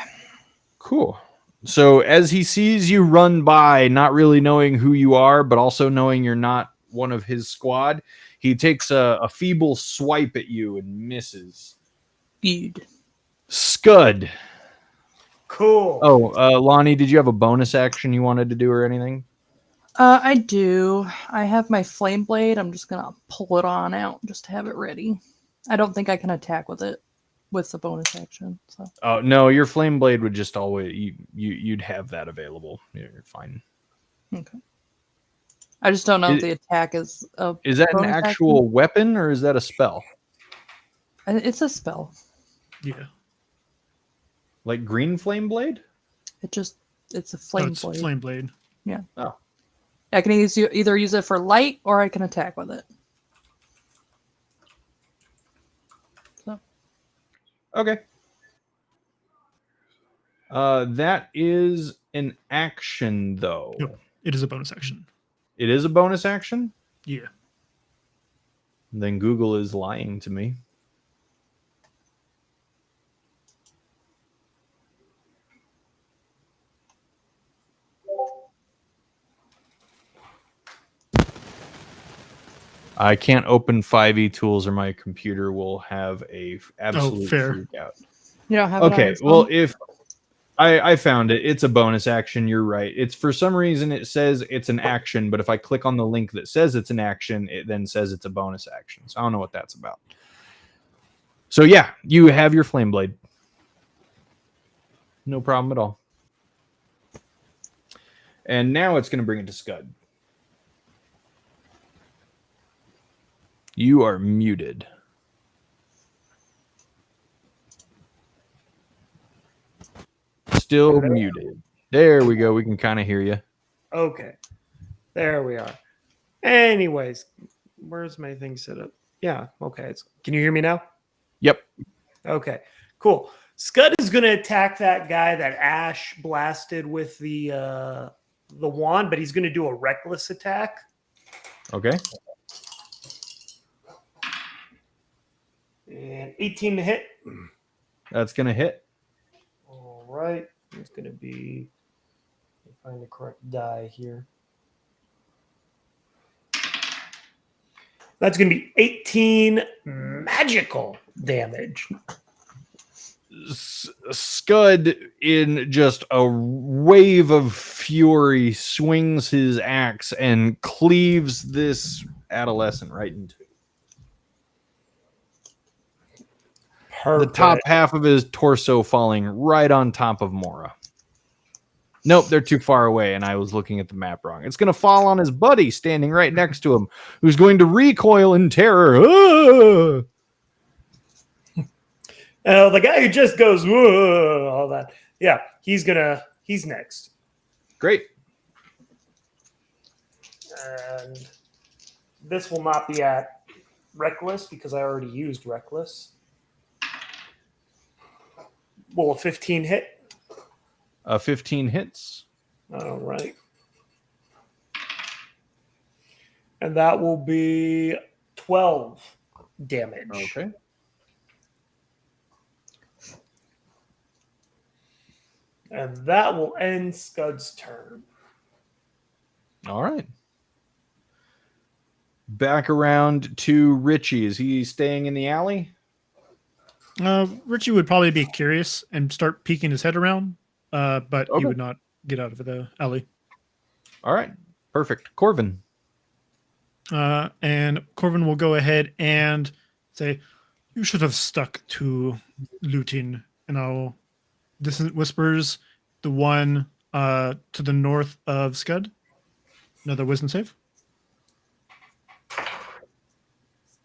Cool. So as he sees you run by, not really knowing who you are, but also knowing you're not one of his squad, he takes a feeble swipe at you and misses. Good. Scud. Cool. Oh, Lonnie, did you have a bonus action you wanted to do or anything? I do. I have my flame blade. I'm just gonna pull it on out just to have it ready. I don't think I can attack with it with the bonus action. So Oh no, your flame blade would just always you'd have that available. You're fine. okay. I just don't know if the attack is a. Is that an bonus actual action. weapon or is that a spell? It's a spell. Yeah. Like green flame blade? It's a flame It's blade. flame blade. Yeah. Oh. I can either use it for light or I can attack with it. So. Okay. That is an action though. No, it is a bonus action. It is a bonus action? Yeah. Then Google is lying to me. I can't open 5e tools or my computer will have a absolute fair. freak out. You don't have it on Okay, your well, phone? if I found it, it's a bonus action. You're right. It's for some reason it says it's an action, but if I click on the link that says it's an action, it then says it's a bonus action. So I don't know what that's about. So yeah, you have your flame blade. No problem at all. And now it's going to bring it to Scud. You are muted. Still muted. There we go. We can kind of hear you. Okay. There we are. Anyways, where's my thing set up? Yeah, okay. Can you hear me now? Yep. Okay, cool. Scud is going to attack that guy that Ash blasted with the wand, but he's going to do a reckless attack. Okay. And 18 to hit. That's going to hit. All right. It's going to be, find the correct die here. That's going to be 18 magical damage. Scud, in just a wave of fury, swings his axe and cleaves this adolescent right in two. Perfect. The top half of his torso falling right on top of Mora. Nope, they're too far away, and I was looking at the map wrong. It's going to fall on his buddy standing right next to him, who's going to recoil in terror. Ah! The guy who just goes, whoa, all that. Yeah, he's next. Great. And this will not be at Reckless because I already used Reckless. Will a 15 hit? 15 hits. All right. And that will be 12 damage. Okay. And that will end Scud's turn. All right. Back around to Richie. Is he staying in the alley? Richie would probably be curious and start peeking his head around, but he would not get out of the alley. All right. Perfect. Corvin. And Corvin will go ahead and say, "You should have stuck to looting." And I'll Dissonant Whispers, the one to the north of Scud. Another wisdom save.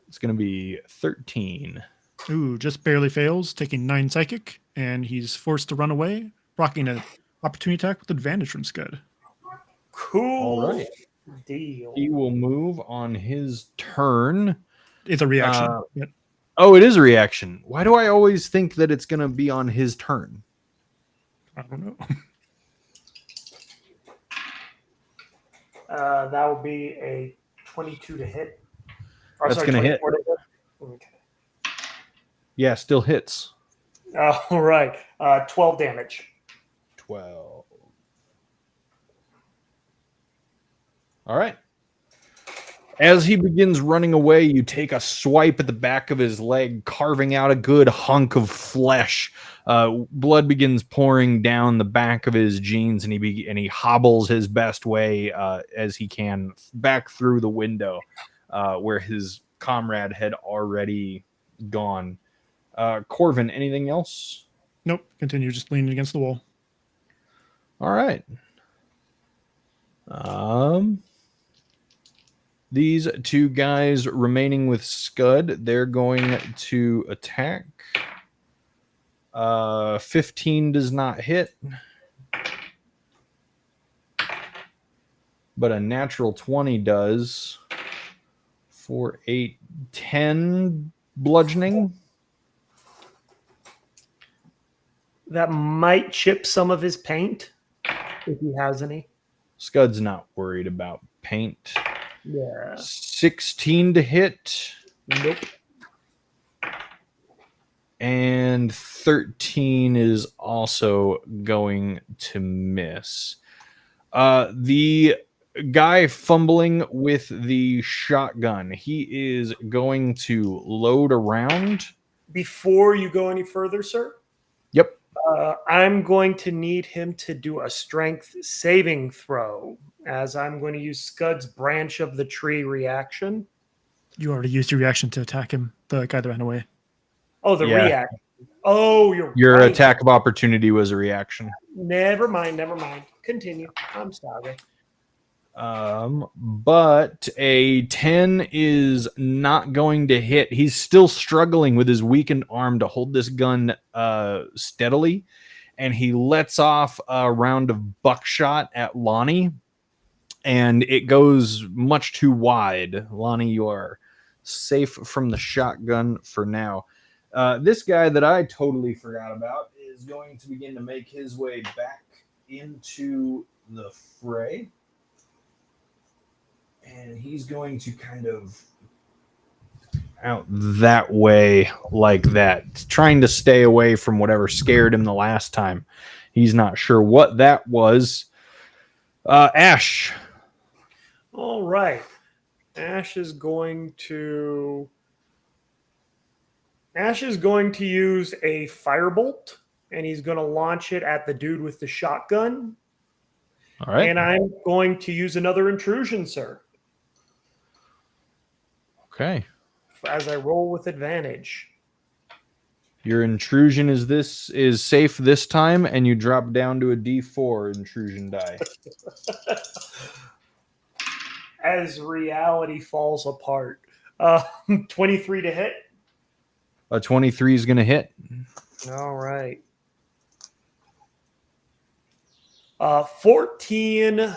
It's going to be 13. Ooh, just barely fails, taking 9 psychic, and he's forced to run away, rocking an opportunity attack with advantage from Scud. Cool. All right. Deal. He will move on his turn. It's a reaction. Yep. Oh, it is a reaction. Why do I always think that it's going to be on his turn? I don't know. That will be a 22 to hit. Or, That's sorry, gonna hit. 24 to hit. Okay. Yeah, still hits. All right. 12 damage. 12. All right. As he begins running away, you take a swipe at the back of his leg, carving out a good hunk of flesh. Blood begins pouring down the back of his jeans, and he hobbles his best way as he can back through the window where his comrade had already gone. Corvin, anything else? Nope. Continue just leaning against the wall. All right. These two guys remaining with Scud, they're going to attack. 15 does not hit. But a natural 20 does. 4, 8, 10 bludgeoning. That might chip some of his paint if he has any. Scud's not worried about paint. Yeah. 16 to hit. Nope. And 13 is also going to miss. The guy fumbling with the shotgun, he is going to load around. Before you go any further, sir, Yep. I'm going to need him to do a strength saving throw, as I'm going to use Scud's branch of the tree reaction. You already used your reaction to attack him, the guy that ran away. Oh, the Yeah. reaction. Oh, Your right. attack of opportunity was a reaction. Never mind. Continue. I'm sorry. But a 10 is not going to hit. He's still struggling with his weakened arm to hold this gun steadily, and he lets off a round of buckshot at Lonnie, and it goes much too wide. Lonnie, you are safe from the shotgun for now. This guy that I totally forgot about is going to begin to make his way back into the fray. And he's going to kind of out that way like that, trying to stay away from whatever scared him the last time. He's not sure what that was. Ash. All right. Ash is going to use a firebolt, and he's going to launch it at the dude with the shotgun. All right. And I'm going to use another intrusion, sir, Okay. as I roll with advantage. Your intrusion is safe this time, and you drop down to a D4 intrusion die. As reality falls apart. 23 to hit. A 23 is going to hit. All right. 14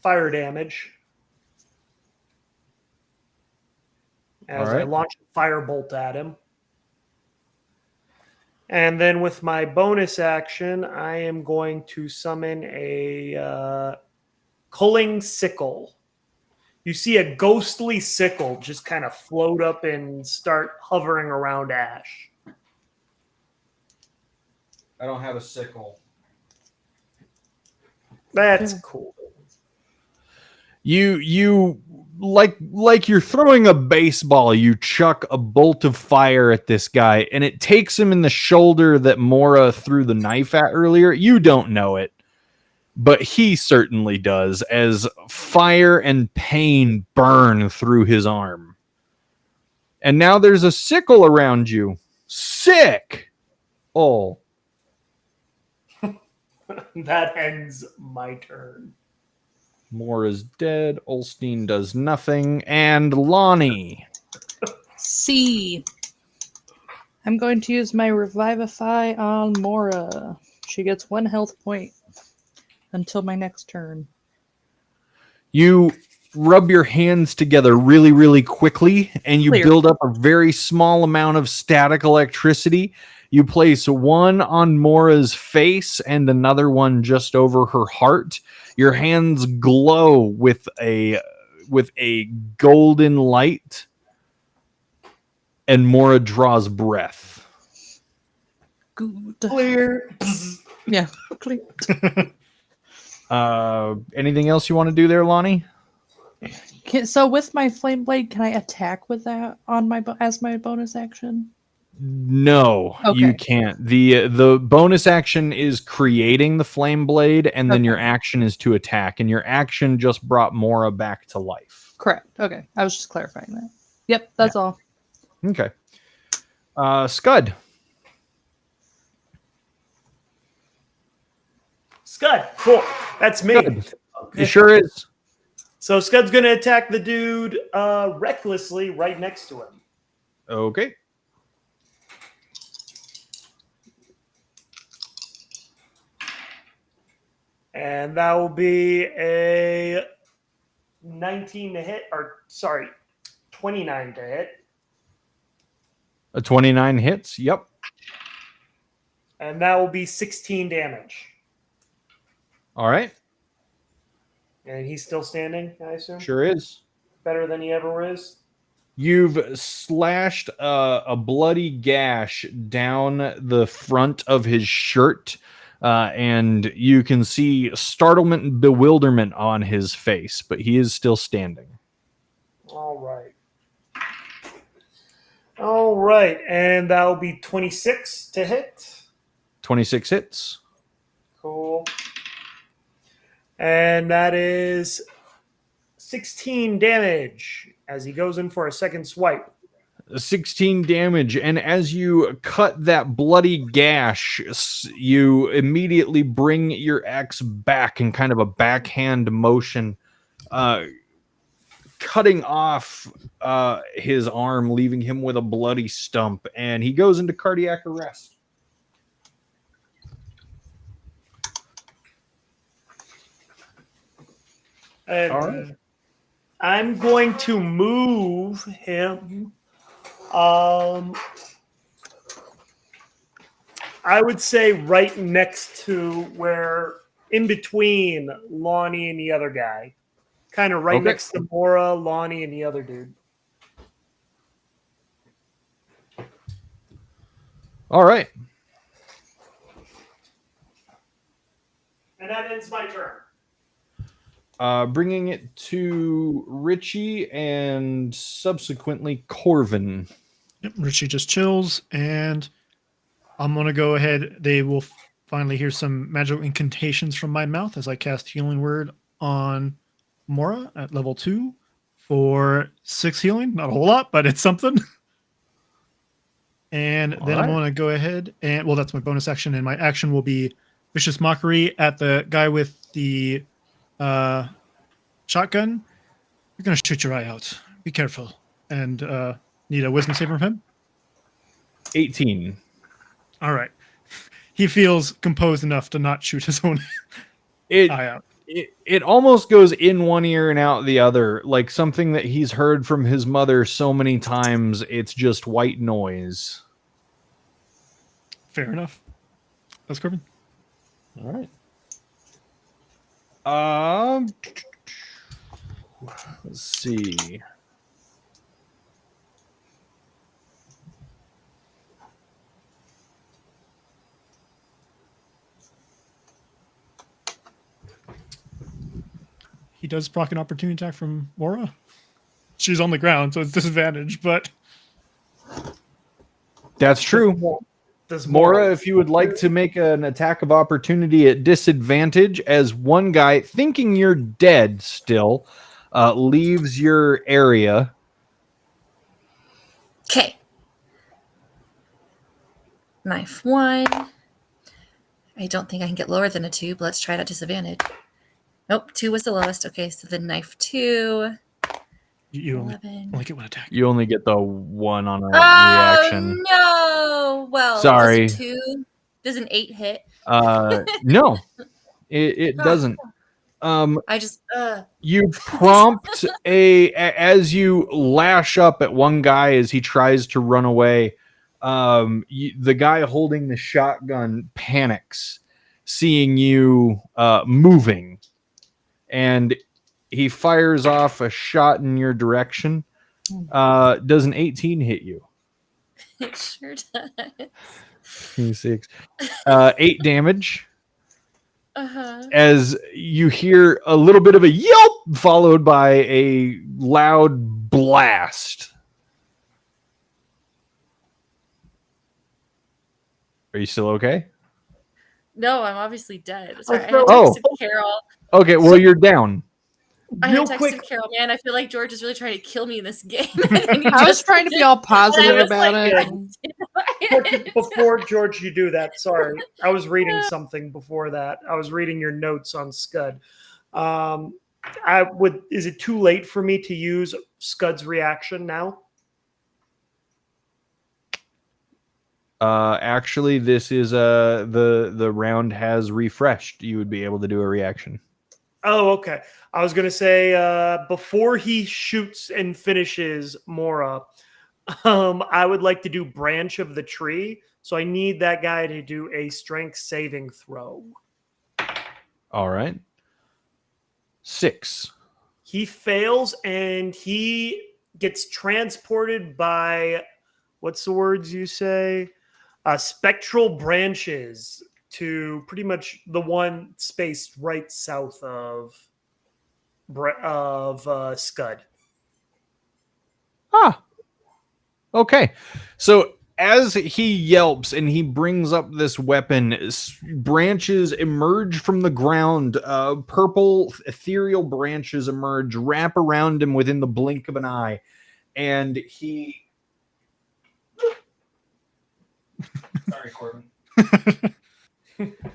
fire damage. As I launch a firebolt at him. And then with my bonus action, I am going to summon a culling sickle. You see a ghostly sickle just kind of float up and start hovering around Ash. I don't have a sickle. That's cool. You like you're throwing a baseball, you chuck a bolt of fire at this guy, and it takes him in the shoulder that Mora threw the knife at earlier. You don't know it, but he certainly does, as fire and pain burn through his arm. And now there's a sickle around you. Sick! Oh. That ends my turn. Mora's dead. Olstein does nothing. And Lonnie. C. I'm going to use my Revivify on Mora. She gets 1 health point until my next turn. You rub your hands together really, really quickly, and you Clear. build up a very small amount of static electricity. You place one on Mora's face and another one just over her heart. Your hands glow with a golden light, and Mora draws breath. Good. Clear. Yeah, clear. Anything else you want to do there, Lonnie? So with my flame blade, can I attack with that on my as my bonus action? No, you Okay. can't. The bonus action is creating the flame blade, and then Okay. your action is to attack, and your action just brought Mora back to life. Correct. Okay. I was just clarifying that. Yep, that's all. Okay. Scud. Scud. Cool. That's me. Scud. It sure is. So Scud's going to attack the dude recklessly right next to him. Okay. And that will be a 19 to hit, or sorry, 29 to hit. A 29 hits. Yep. And that will be 16 damage. All right. And he's still standing, I assume? Sure is. Better than he ever is? You've slashed a bloody gash down the front of his shirt, and you can see startlement and bewilderment on his face, but he is still standing. All right. All right. And that will be 26 to hit. 26 hits. Cool. And that is 16 damage as he goes in for a second swipe. 16 damage, and as you cut that bloody gash, you immediately bring your axe back in kind of a backhand motion, cutting off his arm, leaving him with a bloody stump, and he goes into cardiac arrest. And All right. I'm going to move him. I would say right next to where, in between Lonnie and the other guy. Kind of right Okay. next to Mora, Lonnie, and the other dude. All right. And that ends my turn. Bringing it to Richie and subsequently Corvin. Yep, Richie just chills, and I'm going to go ahead. They will finally hear some magical incantations from my mouth as I cast Healing Word on Mora at level 2 for 6 healing. Not a whole lot, but it's something. And then I'm going to go ahead and, well, that's my bonus action, and my action will be Vicious Mockery at the guy with the shotgun. You're going to shoot your eye out. Be careful. And need a wisdom save from him? 18. All right. He feels composed enough to not shoot his own eye out. It almost goes in one ear and out the other, like something that he's heard from his mother so many times, it's just white noise. Fair enough. That's Corbin. All right. Let's see. He does proc an opportunity attack from Mora. She's on the ground, so it's disadvantage, but That's true. Does Mora, if you would like to make an attack of opportunity at disadvantage, as one guy, thinking you're dead still, leaves your area. Okay. Knife 1. I don't think I can get lower than a 2, but let's try it at disadvantage. Nope, 2 was the lowest. Okay, so then knife 2. you only 11. get one attack. You only get the one on a reaction. No! Well, Sorry. Does an 8 hit? No, it doesn't. I just You prompt as you lash up at one guy as he tries to run away. The guy holding the shotgun panics, seeing you moving, and he fires off a shot in your direction. Does an 18 hit you? it sure does. 26. 8 damage. As you hear a little bit of a yelp followed by a loud blast. Are you still okay? No, I'm obviously dead. Sorry, I had Oh. texted Carol. Okay, well, you're down. I Real had texted quick, Carol, man, I feel like George is really trying to kill me in this game. I was trying to be all positive was about like, it. before George, you do that. Sorry, I was reading something before that. I was reading your notes on Scud. Is it too late for me to use Scud's reaction now? Actually, this is the round has refreshed. You would be able to do a reaction. Oh, okay. I was gonna say before he shoots and finishes Mora, I would like to do Branch of the Tree. So I need that guy to do a strength saving throw. All right. 6. He fails and he gets transported by, what's the words you say? Spectral branches to pretty much the one spaced right south of Scud. Ah. Okay. So as he yelps and he brings up this weapon, branches emerge from the ground. Purple ethereal branches emerge, wrap around him within the blink of an eye, and he. Sorry, Corbin.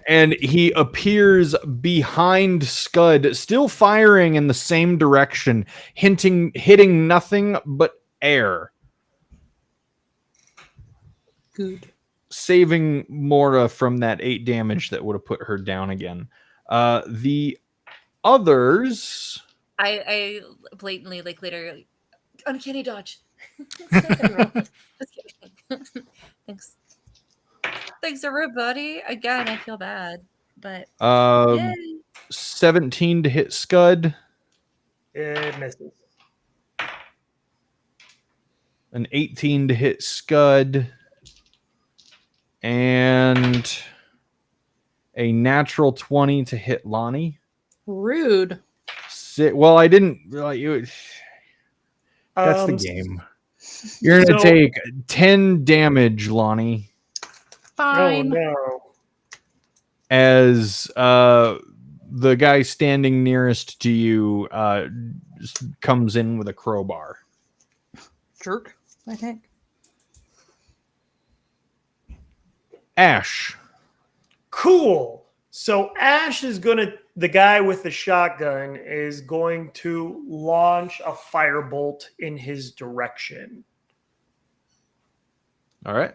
And he appears behind Scud, still firing in the same direction, hitting nothing but air. Good. Saving Mora from that 8 damage that would have put her down again. The others. I blatantly later uncanny dodge. Just kidding. Thanks everybody. Again, I feel bad, but 17 to hit Scud. It misses. An 18 to hit Scud. And a natural 20 to hit Lonnie. Rude. Well, I didn't. That's the game. You're going to take 10 damage, Lonnie. Fine. Oh, no. As the guy standing nearest to you just comes in with a crowbar. Jerk. I think. Ash. Cool. So Ash is the guy with the shotgun is going to launch a firebolt in his direction. All right.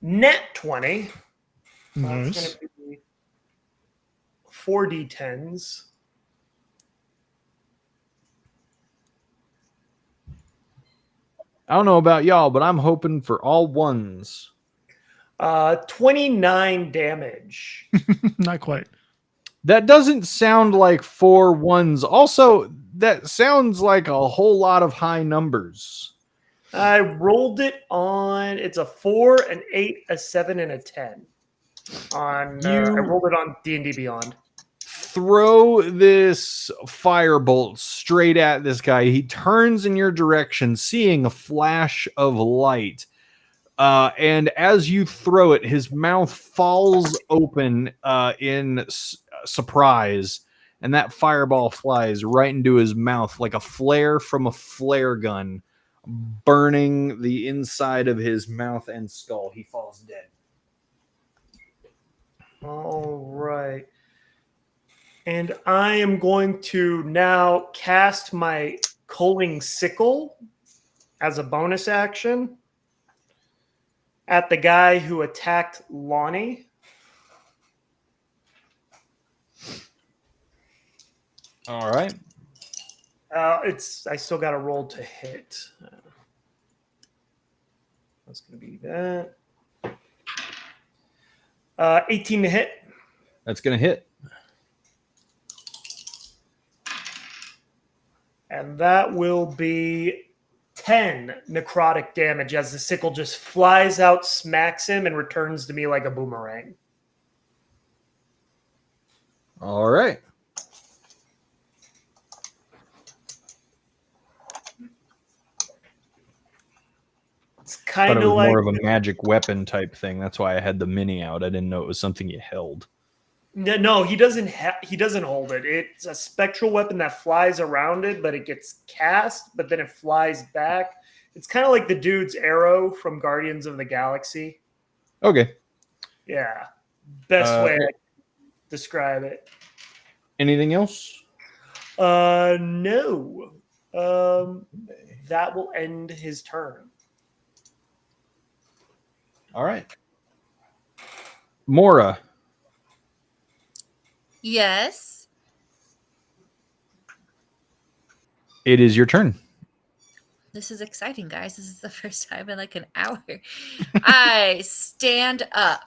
Net 20. Nice. That's going to be 4d10s. I don't know about y'all, but I'm hoping for all ones. 29 damage. Not quite. That doesn't sound like 4 ones. Also, that sounds like a whole lot of high numbers. I rolled it on. It's a 4, an 8, a 7, and a 10. I rolled it on D&D Beyond. Throw this firebolt straight at this guy. He turns in your direction, seeing a flash of light. And as you throw it, his mouth falls open in surprise, and that fireball flies right into his mouth like a flare from a flare gun, burning the inside of his mouth and skull. He falls dead. All right. And I am going to now cast my Culling Sickle as a bonus action at the guy who attacked Lonnie. All right. I still got a roll to hit. That's going to be that. 18 to hit. That's going to hit. And that will be 10 necrotic damage as the sickle just flies out, smacks him, and returns to me like a boomerang. All right. It's I kind thought it of was like more of a magic weapon type thing. That's why I had the mini out. I didn't know it was something you held. no, he doesn't hold it. It's a spectral weapon that flies around it, but it gets cast, but then it flies back. It's kind of like the dude's arrow from Guardians of the Galaxy. Okay. Yeah, best way to describe it. Anything else? No. That will end his turn. All right. Mora. Yes. It is your turn. This is exciting, guys. This is the first time in like an hour. I stand up.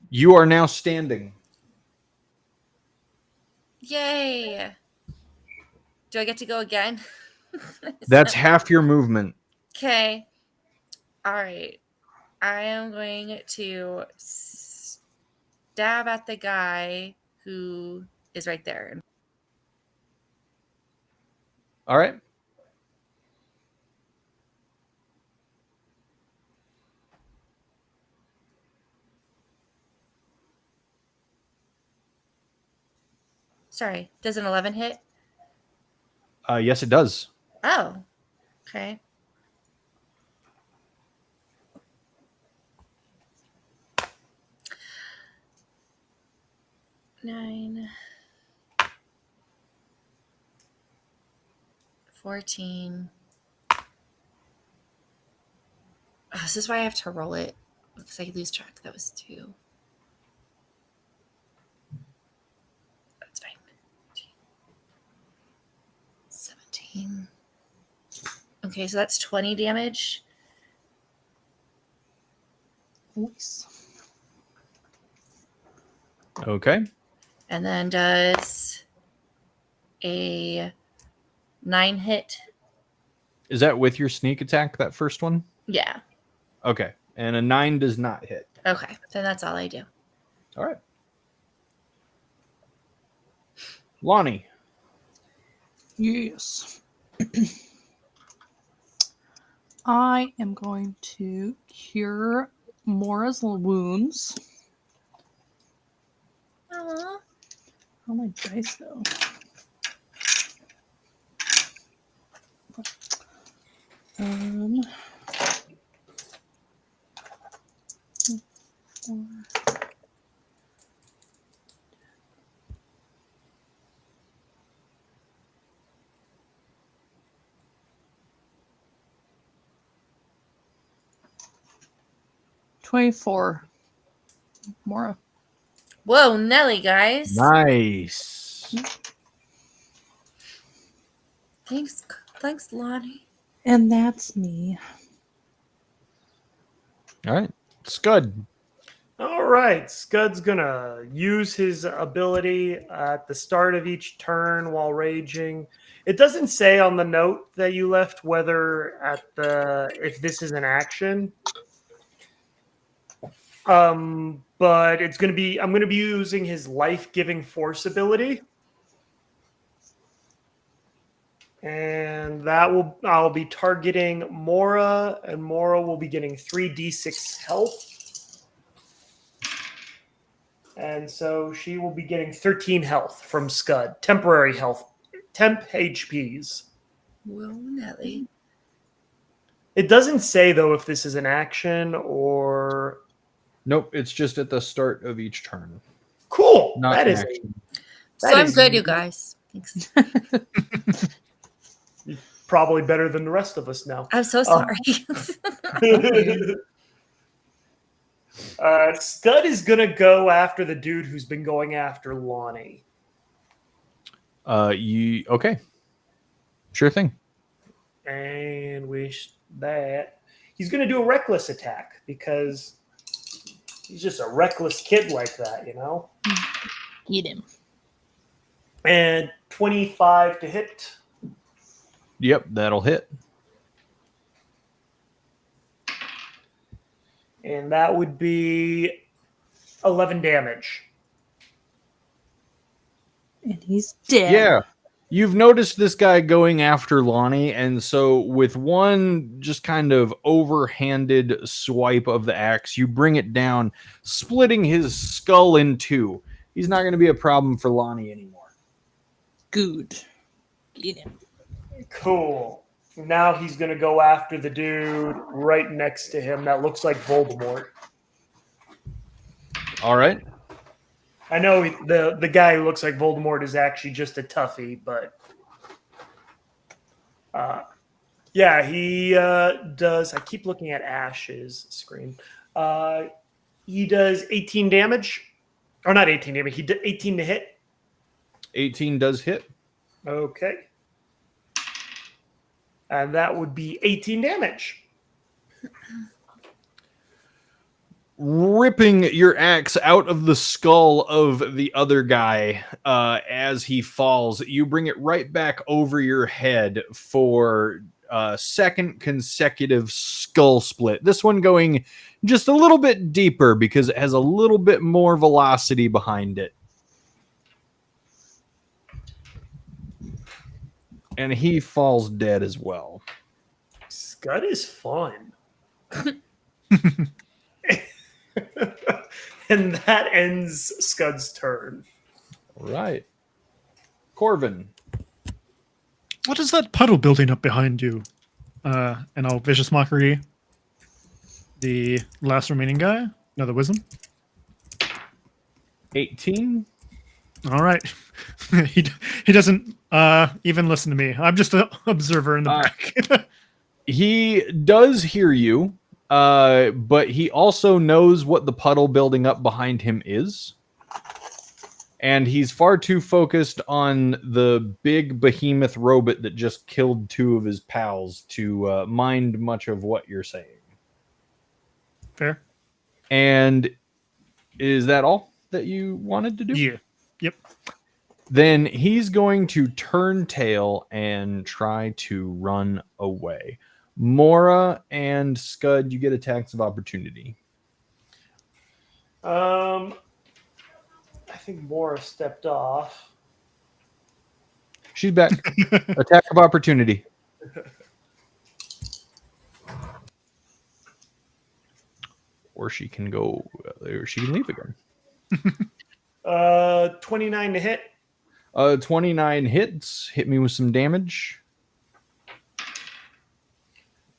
You are now standing. Yay. Do I get to go again? That's half your movement. Okay. All right. I am going to stab at the guy who is right there. All right. Sorry. Does an 11 hit? Yes, it does. Oh. Okay. Nine. 14. Oh, this is why I have to roll it because I lose track. That was 2. That's fine. 17. Okay, so that's 20 damage. Nice. Okay. And then does a 9 hit. Is that with your sneak attack, that first one? Yeah. Okay. And a 9 does not hit. Okay. Then that's all I do. All right. Lonnie. Yes. I am going to cure Mora's wounds. Aww. How my dice though? Um, 4. 24. Mora. Whoa, Nelly, guys. Nice. Thanks, Lonnie. And that's me. All right. Scud. All right, Scud's gonna use his ability at the start of each turn while raging. It doesn't say on the note that you left whether if this is an action. But it's gonna be I'm gonna be using his life-giving force ability. And I'll be targeting Mora, and Mora will be getting 3d6 health. And so she will be getting 13 health from Scud. Temporary health. Temp HPs. Whoa, Nelly. It doesn't say, though, if this is an action or... Nope, it's just at the start of each turn. Cool. Not That an is action. So That I'm is good, you guys. Thanks. probably better than the rest of us now. I'm so sorry. Scud is gonna go after the dude who's been going after Lonnie. You okay? Sure thing. And wish that he's gonna do a reckless attack because he's just a reckless kid like that, you know? Eat him. And 25 to hit. Yep, that'll hit. And that would be 11 damage. And he's dead. Yeah. You've noticed this guy going after Lonnie, and so with one just kind of overhanded swipe of the axe, you bring it down, splitting his skull in two. He's not going to be a problem for Lonnie anymore. Good. Eat him. Cool. Now he's going to go after the dude right next to him that looks like Voldemort. All right. I know the guy who looks like Voldemort is actually just a toughie, but yeah, he does. I keep looking at Ash's screen. He does 18 damage, or not 18 damage. He did 18 to hit. 18 does hit. Okay, and that would be 18 damage. Ripping your axe out of the skull of the other guy as he falls, you bring it right back over your head for a second consecutive skull split. This one going just a little bit deeper because it has a little bit more velocity behind it. And he falls dead as well. Scud is fun. And that ends Scud's turn. All right. Corvin. What is that puddle building up behind you? And I'll vicious mockery the last remaining guy. Another wisdom. 18. All right. he doesn't even listen to me. I'm just an observer in the back. He does hear you, but he also knows what the puddle building up behind him is. And he's far too focused on the big behemoth robot that just killed two of his pals to mind much of what you're saying. Fair. And is that all that you wanted to do? Yeah. Yep. Then he's going to turn tail and try to run away. Mora and Scud, you get attacks of opportunity. I think Mora stepped off. She's back. Attack of opportunity. Or she can go, or she can leave again. 29 to hit. 29 hits. Hit me with some damage.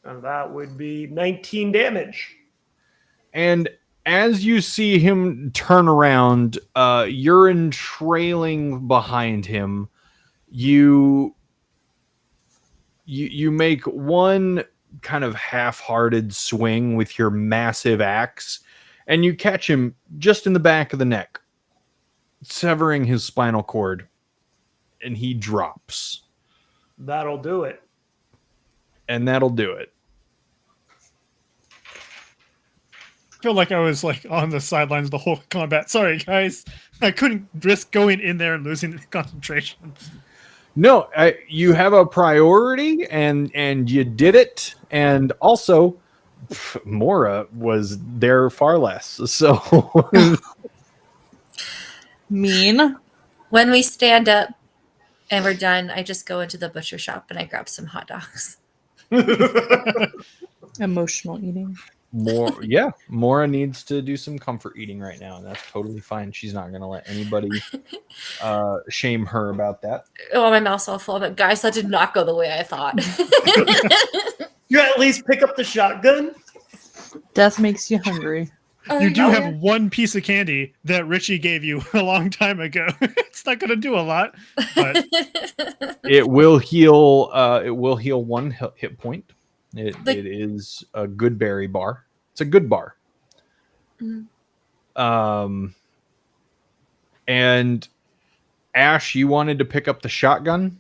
And that would be 19 damage. And as you see him turn around, urine trailing behind him, you make one kind of half-hearted swing with your massive axe, and you catch him just in the back of the neck, severing his spinal cord, and he drops. That'll do it. And that'll do it. I feel like I was like on the sidelines the whole combat. Sorry, guys. I couldn't risk going in there and losing concentration. No, you have a priority, and you did it. And also, Mora was there far less. So Mean. When we stand up and we're done, I just go into the butcher shop and I grab some hot dogs. Emotional eating. Mora needs to do some comfort eating right now, and that's totally fine. She's not going to let anybody shame her about that. Oh, my mouth's all full. But guys, that did not go the way I thought. You at least pick up the shotgun. Death makes you hungry. You do have one piece of candy that Richie gave you a long time ago. It's not going to do a lot, but It will heal. It will heal one hit point. It is a good berry bar. It's a good bar. And Ash, you wanted to pick up the shotgun?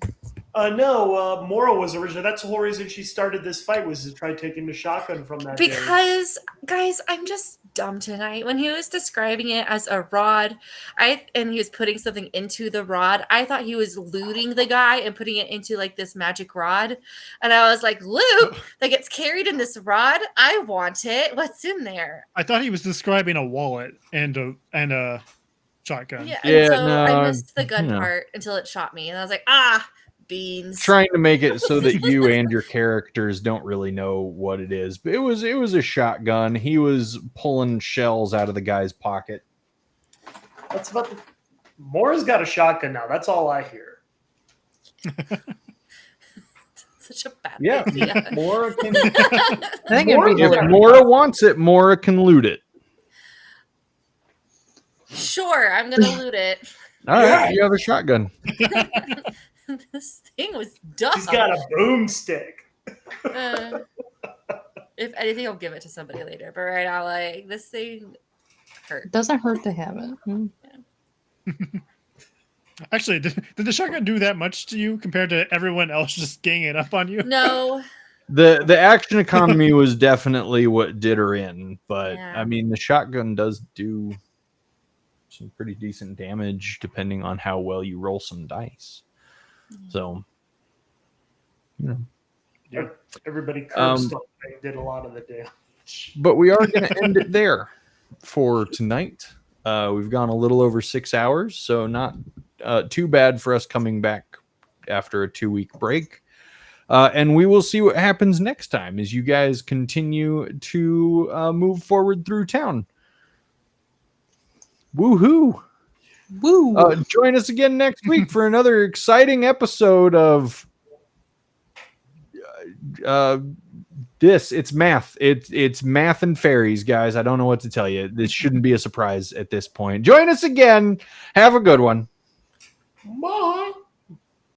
No, Mora was originally. That's the whole reason she started this fight, was to try taking the shotgun from that dude. Because, guys, I'm just dumb tonight. When he was describing it as a rod, and he was putting something into the rod, I thought he was looting the guy and putting it into like this magic rod. And I was like, loot that gets carried in this rod? I want it. What's in there? I thought he was describing a wallet and a shotgun. Yeah, Yeah, and so no, I missed the gun you know. part until it shot me. And I was like, beans. Trying to make it so that you and your characters don't really know what it is, but it was a shotgun. He was pulling shells out of the guy's pocket. That's about Mora's got a shotgun now. That's all I hear. Such a bad Yeah, idea. Mora can. I think Mora it'd be can- If Mora wants it, Mora can loot it. Sure, I'm gonna loot it. All right, you have a shotgun. This thing was dumb. He's got a boomstick. If anything, I'll give it to somebody later. But right now, like, this thing hurt. It doesn't hurt to have it. Actually, did the shotgun do that much to you compared to everyone else just ganging up on you? No. The action economy was definitely what did her in, but Yeah. I mean the shotgun does do some pretty decent damage depending on how well you roll some dice. So, you know. Everybody cursed on me, did a lot of the damage. But we are going to end it there for tonight. We've gone a little over 6 hours, so not too bad for us coming back after a 2-week break. And we will see what happens next time as you guys continue to move forward through town. Woohoo! Woo! Join us again next week for another exciting episode of it's math. It's math and fairies, guys. I don't know what to tell you. This shouldn't be a surprise at this point. Join us again. Have a good one. Bye.